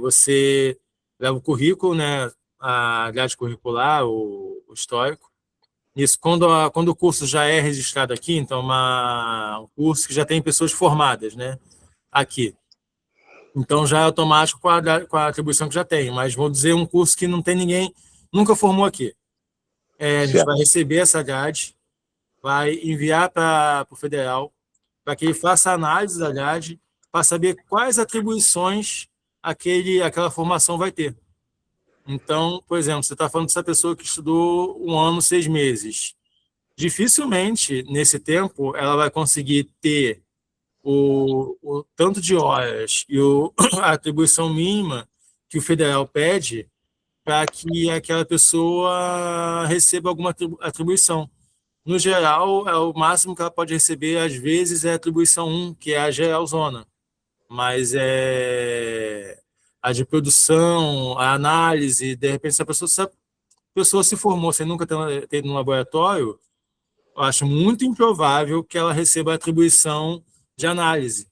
Você leva o currículo, né? A grade curricular, o histórico. Isso, quando o curso já é registrado aqui, então um curso que já tem pessoas formadas, né? Aqui. Então já é automático com a atribuição que já tem, mas vou dizer um curso que não tem ninguém, nunca formou aqui. A gente vai receber essa grade, vai enviar para o federal, para que ele faça a análise da grade, para saber quais atribuições aquela formação vai ter. Então, por exemplo, você está falando dessa pessoa que estudou 1 ano, 6 meses. Dificilmente, nesse tempo, ela vai conseguir ter o tanto de horas e a atribuição mínima que o federal pede para que aquela pessoa receba alguma atribuição. No geral, o máximo que ela pode receber, às vezes, é a atribuição 1, que é a geralzona. Mas a de produção, a análise, de repente, se a pessoa se formou sem nunca ter ido no laboratório, eu acho muito improvável que ela receba a atribuição de análise.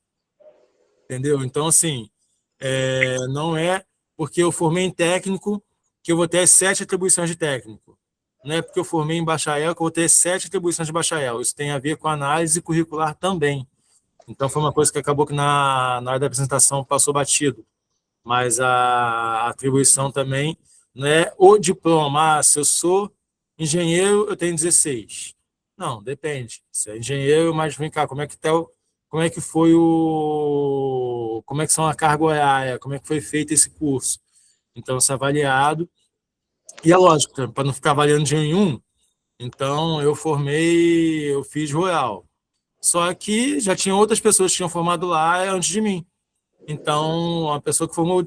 Entendeu? Então, assim, não é porque eu formei em técnico que eu vou ter 7 atribuições de técnico. Não é porque eu formei em bacharel que eu vou ter 7 atribuições de bacharel. Isso tem a ver com análise curricular também. Então, foi uma coisa que acabou que na hora da apresentação passou batido. Mas a atribuição também não é o diploma. Se eu sou engenheiro, eu tenho 16. Não, depende. Se é engenheiro, mas vem cá, como é que foi como é que são a carga horária, como é que foi feito esse curso. Então, isso é avaliado. E é lógico, para não ficar avaliando de nenhum, então eu fiz rural. Só que já tinha outras pessoas que tinham formado lá antes de mim. Então, a pessoa que formou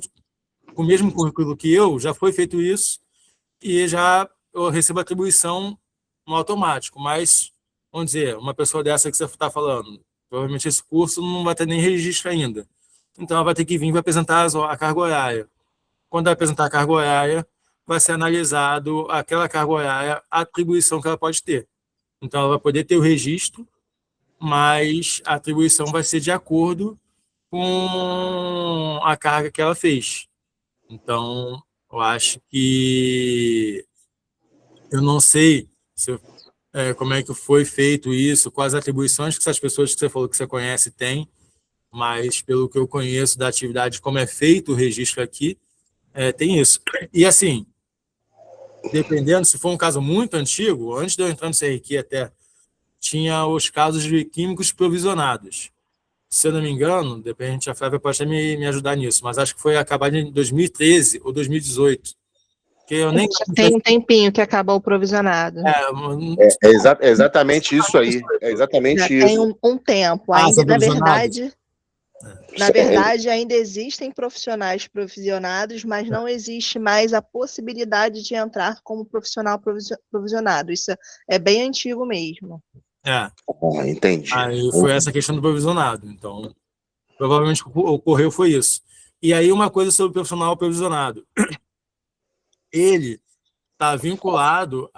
com o mesmo currículo que eu, já foi feito isso, e já eu recebo atribuição no automático. Mas, vamos dizer, uma pessoa dessa que você está falando, provavelmente esse curso não vai ter nem registro ainda. Então, ela vai ter que vir e vai apresentar a carga horária. Quando ela apresentar a carga horária, vai ser analisado aquela carga horária, a atribuição que ela pode ter. Então, ela vai poder ter o registro, mas a atribuição vai ser de acordo com a carga que ela fez. Então, eu acho que eu não sei como é que foi feito isso, quais atribuições que essas pessoas que você falou que você conhece têm, mas pelo que eu conheço da atividade, como é feito o registro aqui, tem isso. E assim, dependendo, se for um caso muito antigo, antes de eu entrar no CRQ até, tinha os casos de químicos provisionados. Se eu não me engano, depende, a Flávia pode até me ajudar nisso, mas acho que foi acabado em 2013 ou 2018. Que eu nem... Tem um tempinho que acabou o provisionado. É exatamente isso aí. É exatamente Já isso. tem um tempo. Ainda, na verdade, ainda existem profissionais provisionados, mas não existe mais a possibilidade de entrar como profissional provisionado. Isso é bem antigo mesmo. Entendi. Aí foi essa questão do provisionado. Então, provavelmente ocorreu foi isso. E aí uma coisa sobre o profissional provisionado. Ele está vinculado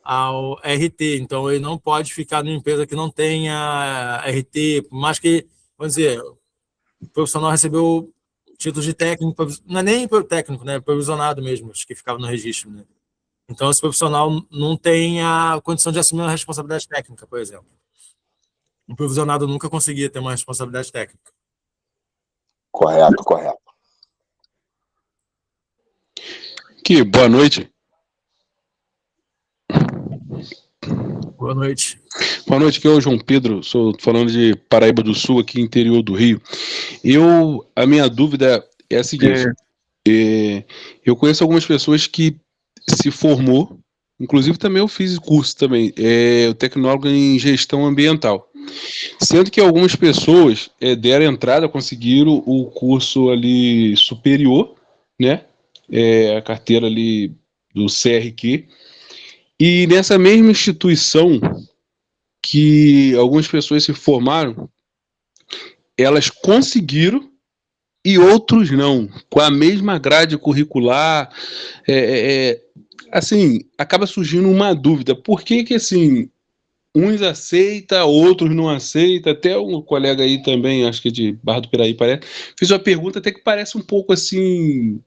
ao RT, então ele não pode ficar numa empresa que não tenha RT, por mais que, vamos dizer, o profissional recebeu título de técnico, não é nem técnico, né, provisionado mesmo, acho que ficava no registro, né? Então, esse profissional não tem a condição de assumir uma responsabilidade técnica, por exemplo. O provisionado nunca conseguia ter uma responsabilidade técnica. Correto. Boa noite. Boa noite. Boa noite, aqui é o João Pedro, sou falando de Paraíba do Sul, aqui interior do Rio. A minha dúvida é a seguinte, eu conheço algumas pessoas que se formou, inclusive também eu fiz curso também, o tecnólogo em gestão ambiental, sendo que algumas pessoas deram entrada, conseguiram o curso ali superior, né, a carteira ali do CRQ, e nessa mesma instituição que algumas pessoas se formaram, elas conseguiram e outros não, com a mesma grade curricular, assim, acaba surgindo uma dúvida, por que assim, uns aceita, outros não aceita, até um colega aí também, acho que de Barra do Piraí, fez uma pergunta até que parece um pouco assim,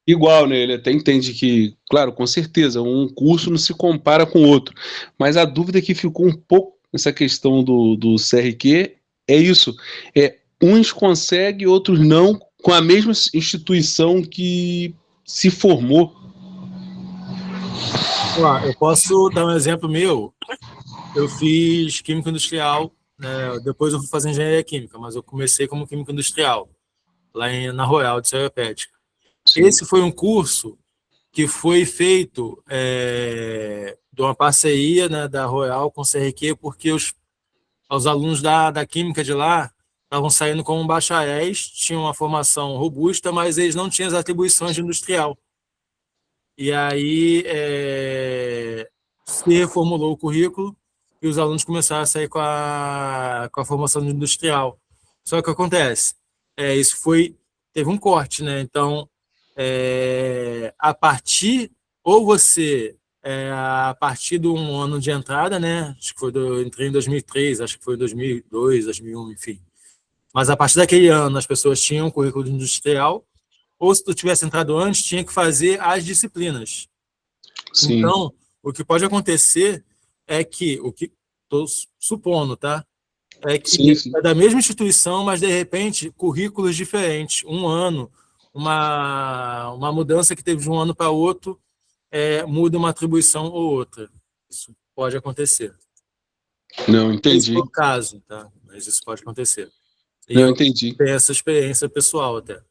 igual, né, ele até entende que, claro, com certeza, um curso não se compara com o outro, mas a dúvida que ficou um pouco nessa questão do CRQ é isso, uns conseguem, outros não, com a mesma instituição que se formou. Eu posso dar um exemplo meu. Eu fiz química industrial, né? Depois eu fui fazer engenharia química, mas eu comecei como química industrial, lá na Royal de Seropédica. Esse foi um curso que foi feito de uma parceria, né, da Royal com o CRQ, porque os alunos da química de lá estavam saindo como bacharéis, tinham uma formação robusta, mas eles não tinham as atribuições de industrial. E aí se reformulou o currículo e os alunos começaram a sair com a formação de industrial. Só que o que acontece? Isso teve um corte, né? Então, a partir, ou você, a partir de um ano de entrada, né? Acho que entrei em 2003, acho que foi em 2002, 2001, enfim. Mas a partir daquele ano, as pessoas tinham um currículo de industrial, ou se tu tivesse entrado antes, tinha que fazer as disciplinas. Sim. Então, o que pode acontecer é que, o que estou supondo, tá? É que Sim. é da mesma instituição, mas de repente currículos diferentes. Um ano, uma mudança que teve de um ano para outro, muda uma atribuição ou outra. Isso pode acontecer. Não, Esse entendi. é o caso, tá? Mas isso pode acontecer. E Não, eu entendi. tenho essa experiência pessoal até.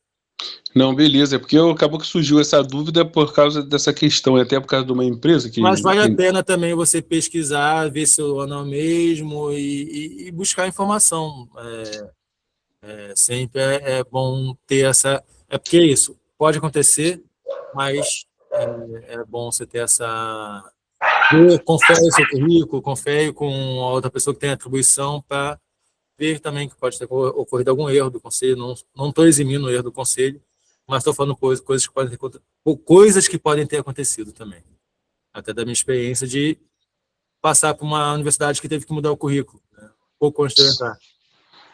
Não, beleza, porque acabou que surgiu essa dúvida por causa dessa questão, até por causa de uma empresa que... Mas vale a pena também você pesquisar, ver se o ano é o mesmo e buscar informação. Sempre é bom ter essa... É porque é isso, pode acontecer, mas é bom você ter essa... Confere o seu currículo, confere com a outra pessoa que tem atribuição para ver também que pode ter ocorrido algum erro do conselho. Não estou eximindo o erro do conselho, mas estou falando coisas que podem ter acontecido também. Até da minha experiência de passar por uma universidade que teve que mudar o currículo, né? Pouco antes de eu entrar.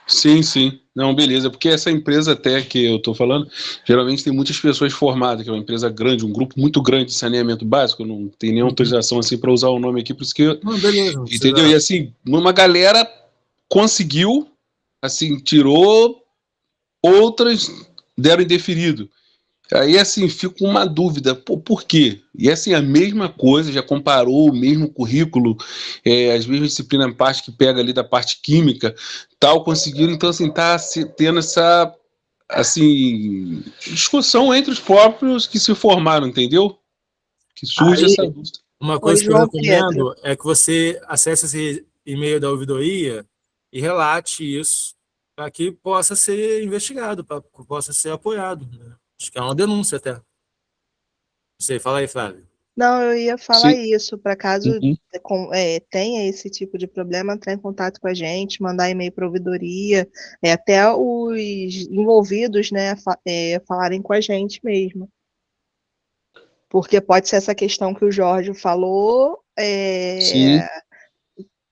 Sim. Não, beleza, porque essa empresa até que eu estou falando, geralmente tem muitas pessoas formadas, que é uma empresa grande, um grupo muito grande de saneamento básico, não tem nem autorização assim para usar o nome aqui, por isso que eu... Não, beleza. Entendeu? E assim, uma galera conseguiu, assim, tirou, outras deram indeferido. Aí, assim, fica uma dúvida, por quê? E, assim, a mesma coisa, já comparou o mesmo currículo, as mesmas disciplinas, parte que pega ali da parte química, tal, conseguiram, então, assim, tá tendo essa, assim, discussão entre os próprios que se formaram, entendeu? Que surge essa dúvida. Uma coisa que eu João Pedro. recomendo é que você acesse esse e-mail da ouvidoria e relate isso para que possa ser investigado, para que possa ser apoiado, né? Acho que é uma denúncia até. Não sei, fala aí, Flávio. Não, eu ia falar Sim. isso, para caso Uhum. tenha esse tipo de problema, entrar em contato com a gente, mandar e-mail para a ouvidoria, até os envolvidos, né, falarem com a gente mesmo. Porque pode ser essa questão que o Jorge falou, Sim.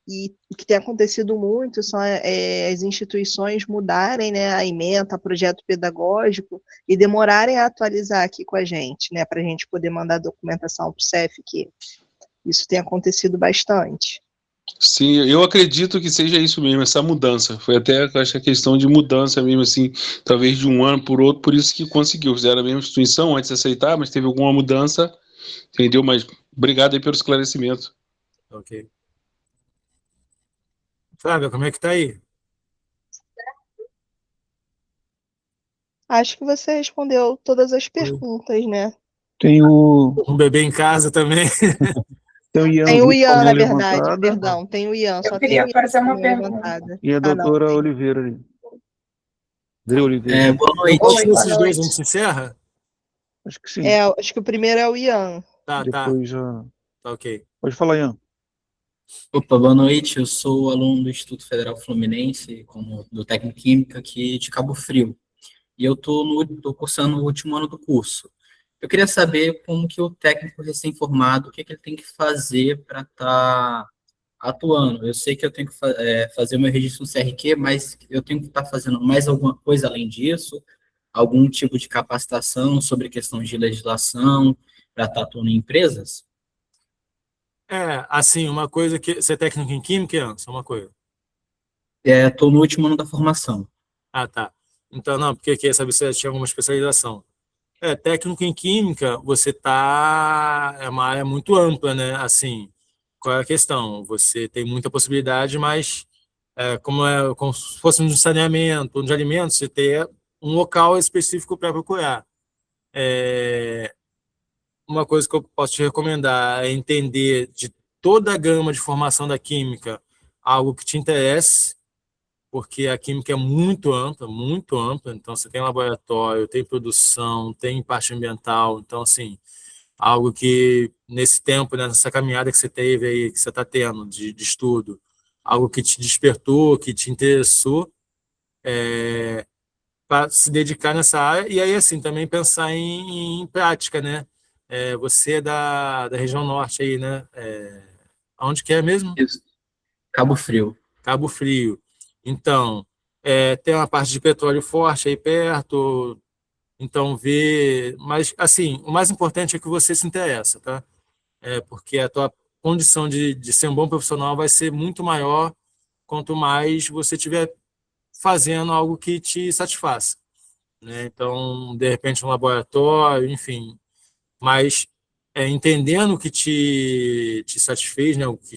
e o que tem acontecido muito são as instituições mudarem, né, a ementa, projeto pedagógico, e demorarem a atualizar aqui com a gente, né, para a gente poder mandar documentação para o CEF, que isso tem acontecido bastante. Sim, eu acredito que seja isso mesmo, essa mudança. Foi até, acho que a questão de mudança mesmo, assim, talvez de um ano por outro, por isso que conseguiu. Fizeram a mesma instituição antes de aceitar, mas teve alguma mudança, entendeu? Mas obrigado aí pelo esclarecimento. Ok. Flávio, como é que tá aí? Acho que você respondeu todas as perguntas, né? Tem o Um bebê em casa também. Ian Tem o Vitor com a Ian, mão na verdade, levantada perdão, tem o Ian, Eu só tem queria o Ian fazer com a uma mão pergunta. levantada. e a não, doutora tem. Oliveira ali. Dri Oliveira. Boa noite. Pode Boa esses dois, a noite. gente se encerra? Acho que sim. Acho que o primeiro é o Ian. Tá, Depois já. ok. Pode falar, Ian. Opa, boa noite. Eu sou aluno do Instituto Federal Fluminense, do Técnico em Química aqui de Cabo Frio. E eu tô cursando o último ano do curso. Eu queria saber como que o técnico recém-formado, o que ele tem que fazer para estar atuando. Eu sei que eu tenho que fazer o meu registro no CRQ, mas eu tenho que estar fazendo mais alguma coisa além disso? Algum tipo de capacitação sobre questão de legislação para estar atuando em empresas? Assim, uma coisa que... Você é técnico em química, Ian? Só uma coisa. Estou no último ano da formação. Ah, tá. Então, não, porque eu queria saber se você tinha alguma especialização. Técnico em química, você tá... É uma área muito ampla, né? Assim, qual é a questão? Você tem muita possibilidade, mas como se fosse um saneamento, um de alimentos, você tem um local específico para procurar. Uma coisa que eu posso te recomendar é entender de toda a gama de formação da química algo que te interesse, porque a química é muito ampla, então você tem laboratório, tem produção, tem parte ambiental, então, assim, algo que nesse tempo, né, nessa caminhada que você teve aí, que você está tendo de estudo, algo que te despertou, que te interessou, para se dedicar nessa área, e aí, assim, também pensar em prática, né? Você é da região norte aí, né? Onde que é mesmo? Isso. Cabo Frio. Cabo Frio. Então, tem uma parte de petróleo forte aí perto, então ver... Mas, assim, o mais importante é que você se interessa, tá? Porque a tua condição de ser um bom profissional vai ser muito maior quanto mais você estiver fazendo algo que te satisfaça, né? Então, de repente, um laboratório, enfim, mas entendendo o que te satisfez, né? O que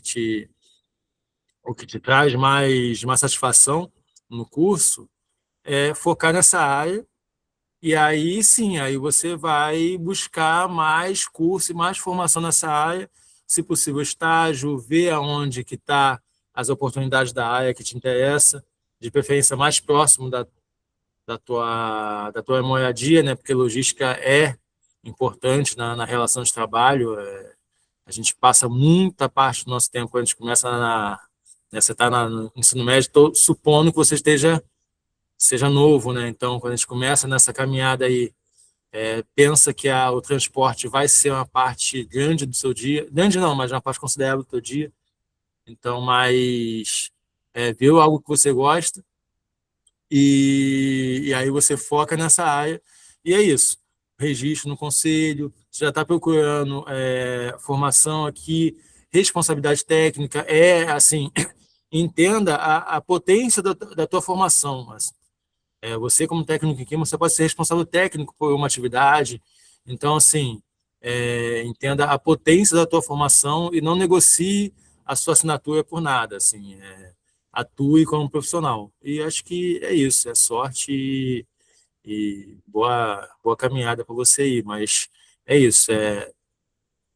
te traz mais satisfação no curso, focar nessa área, e aí sim, aí você vai buscar mais curso e mais formação nessa área, se possível estágio, ver aonde que está as oportunidades da área que te interessa, de preferência mais próximo da tua moradia, né? Porque logística é importante na relação de trabalho. A gente passa muita parte do nosso tempo quando a gente começa né, você está no ensino médio, supondo que você seja novo, né? Então, quando a gente começa nessa caminhada aí, pensa que o transporte vai ser uma parte grande do seu dia, grande não, mas uma parte considerável do seu dia. Então, mas viu algo que você gosta, e aí você foca nessa área, e é isso. Registro no conselho, você já está procurando formação aqui, responsabilidade técnica, assim, entenda a potência da tua formação. Mas, você, como técnico em química, você pode ser responsável técnico por uma atividade, então, assim, entenda a potência da tua formação e não negocie a sua assinatura por nada, assim, atue como profissional. E acho que é isso, é sorte e boa caminhada para você aí, mas é isso,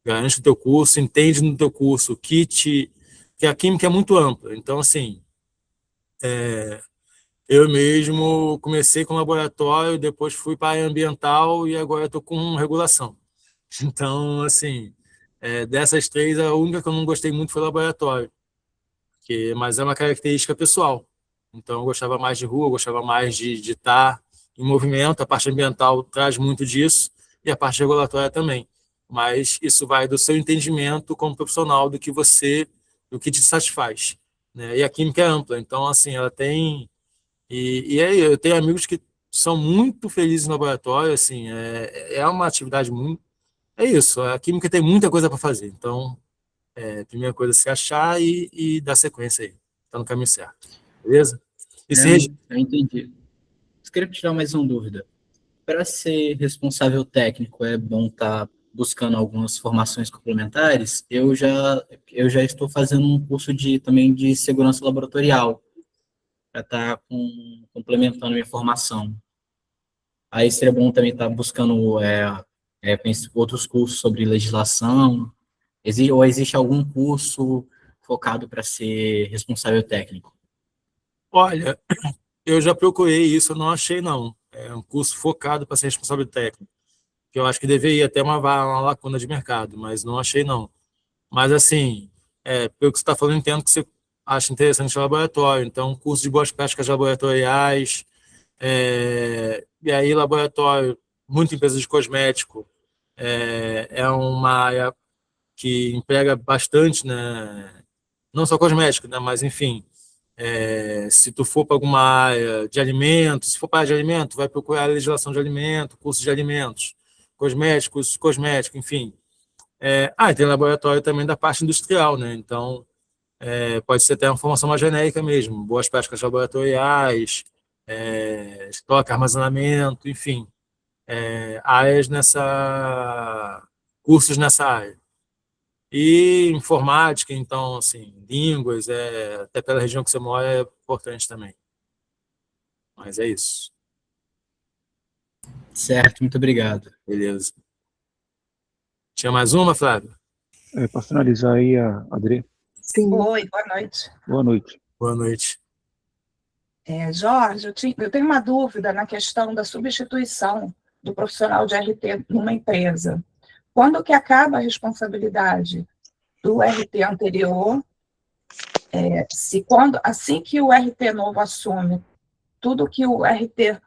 garante o teu curso, entende no teu curso que a química é muito ampla, então, assim, eu mesmo comecei com laboratório, depois fui para a área ambiental e agora estou com regulação. Então, assim, dessas três, a única que eu não gostei muito foi laboratório, mas é uma característica pessoal. Então, eu gostava mais de rua, eu gostava mais de estar em movimento. A parte ambiental traz muito disso e a parte regulatória também. Mas isso vai do seu entendimento como profissional do que te satisfaz, né? E a química é ampla, então, assim, ela tem... E aí, eu tenho amigos que são muito felizes no laboratório, assim, é uma atividade muito... É isso, a química tem muita coisa para fazer, então... primeira coisa é se achar e dar sequência aí. Está no caminho certo. Beleza? E Eu entendi. Eu queria tirar mais uma dúvida. Para ser responsável técnico, é bom estar buscando algumas formações complementares. Eu já estou fazendo um curso também de segurança laboratorial, para estar complementando minha formação. Aí seria bom também estar buscando outros cursos sobre legislação. Ou existe algum curso focado para ser responsável técnico? olha, eu já procurei isso, eu não achei, não. É um curso focado para ser responsável técnico, que eu acho que deveria ter uma lacuna de mercado, mas não achei, não. Mas, assim, pelo que você está falando, entendo que você acha interessante o laboratório. Então, curso de boas práticas laboratoriais, e aí laboratório, muita empresa de cosmético, é uma área que emprega bastante, né? Não só cosmético, né? Mas, enfim, se tu for para alguma área de alimentos, se for para a área de alimento, vai procurar a legislação de alimento, curso de alimentos, cosméticos, cosmético, enfim. E tem laboratório também da parte industrial, né? Então, pode ser até uma formação mais genérica mesmo, boas práticas laboratoriais, estoque, armazenamento, enfim, áreas cursos nessa área. E informática, então, assim, línguas, até pela região que você mora, é importante também. Mas é isso. Certo, muito obrigado. Beleza. Tinha mais uma, Flávio? Para finalizar aí, Adri. Sim. Oi, boa noite. Boa noite. Boa noite. Jorge, eu tenho uma dúvida na questão da substituição do profissional de RT numa empresa. Quando que acaba a responsabilidade do RT anterior? Assim que o RT novo assume tudo que o RT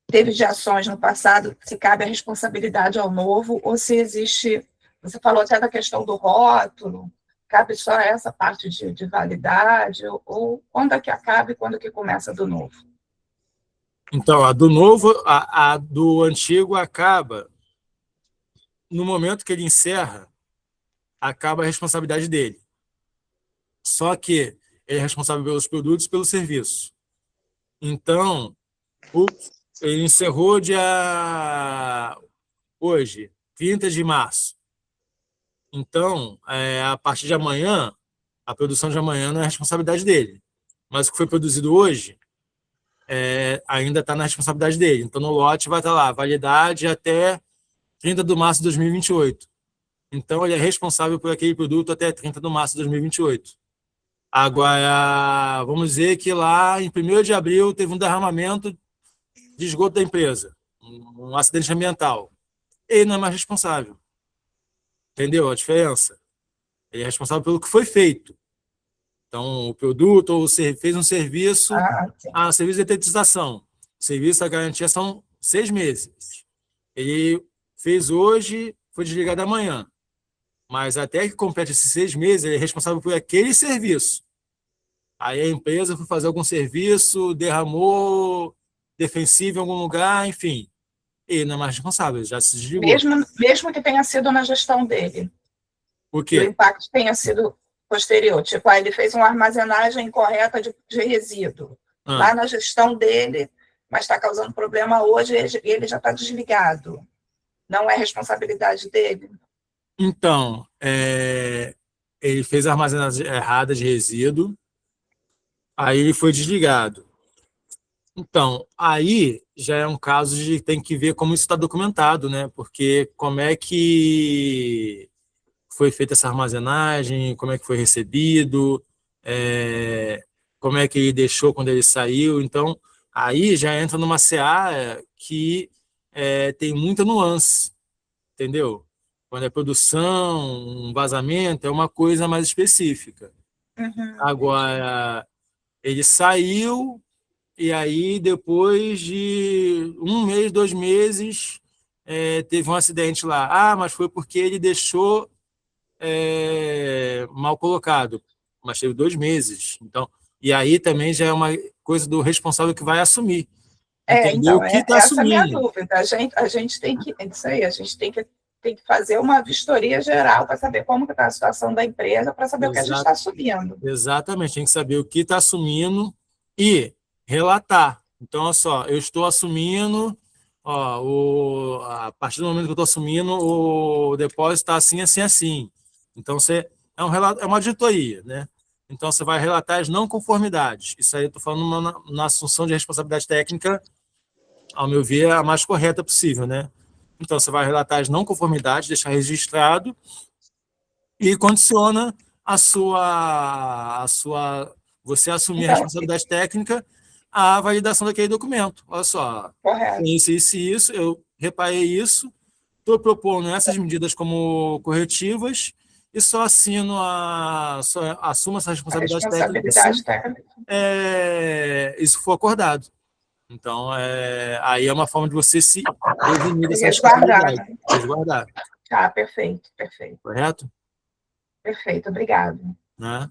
teve de ações no passado, se cabe a responsabilidade ao novo, ou se existe, você falou até da questão do rótulo, cabe só essa parte de validade, ou quando é que acaba e quando é que começa do novo? Então, a do novo, a do antigo acaba no momento que ele encerra, acaba a responsabilidade dele. Só que ele é responsável pelos produtos e pelo serviço. Então, ele encerrou hoje, 30 de março. Então, a partir de amanhã, a produção de amanhã não é responsabilidade dele. Mas o que foi produzido hoje ainda está na responsabilidade dele. Então, no lote vai estar lá, validade até 30 de março de 2028. Então, ele é responsável por aquele produto até 30 de março de 2028. Agora, vamos dizer que lá, em 1º de abril, teve um derramamento de esgoto da empresa, um acidente ambiental. Ele não é mais responsável. Entendeu a diferença? Ele é responsável pelo que foi feito. Então, o produto ou fez um serviço, serviço de detetização. Serviço da garantia são 6 meses. Ele fez hoje, foi desligado amanhã. Mas até que complete esses 6 meses, ele é responsável por aquele serviço. Aí a empresa foi fazer algum serviço, derramou defensivo em algum lugar, enfim. Ele não é mais responsável, já se desligou. Mesmo que tenha sido na gestão dele. Por quê? O impacto tenha sido posterior. Tipo, ele fez uma armazenagem incorreta de resíduo. Lá na gestão dele, mas está causando problema hoje e ele já está desligado. Não é responsabilidade dele? Então, ele fez a armazenagem errada de resíduo, aí ele foi desligado. Então, aí já é um caso de tem que ver como isso está documentado, né? Porque como é que foi feita essa armazenagem, como é que foi recebido, como é que ele deixou quando ele saiu. Então, aí já entra numa seara que tem muita nuance, entendeu? Quando é produção, um vazamento, é uma coisa mais específica. Agora, ele saiu, e aí, depois de 1 mês, 2 meses, teve um acidente lá. Mas foi porque ele deixou mal colocado. Mas teve 2 meses. Então, e aí também já é uma coisa do responsável que vai assumir. Entendeu? Então, O que está essa é a minha assumindo. dúvida. A gente tem que... Isso aí, a gente tem que fazer uma vistoria geral para saber como está a situação da empresa, para saber o que a gente está assumindo. Exatamente, tem que saber o que está assumindo e relatar. Então, olha só, eu estou assumindo, a partir do momento que eu estou assumindo, o depósito está assim, assim, assim. Então, é uma auditoria, né? Então, você vai relatar as não conformidades. Isso aí eu estou falando na assunção de responsabilidade técnica, ao meu ver, a mais correta possível, né? Então, você vai relatar as não conformidades, deixar registrado e condiciona você assumir a responsabilidade técnica à validação daquele documento. Olha só, tem isso, eu reparei isso, estou propondo essas medidas como corretivas e só assumo essa responsabilidade técnica se isso for acordado. Então, aí é uma forma de você se prevenir dessa responsabilidade. Resguardar. Tá, perfeito. Correto? Perfeito, obrigado. Né?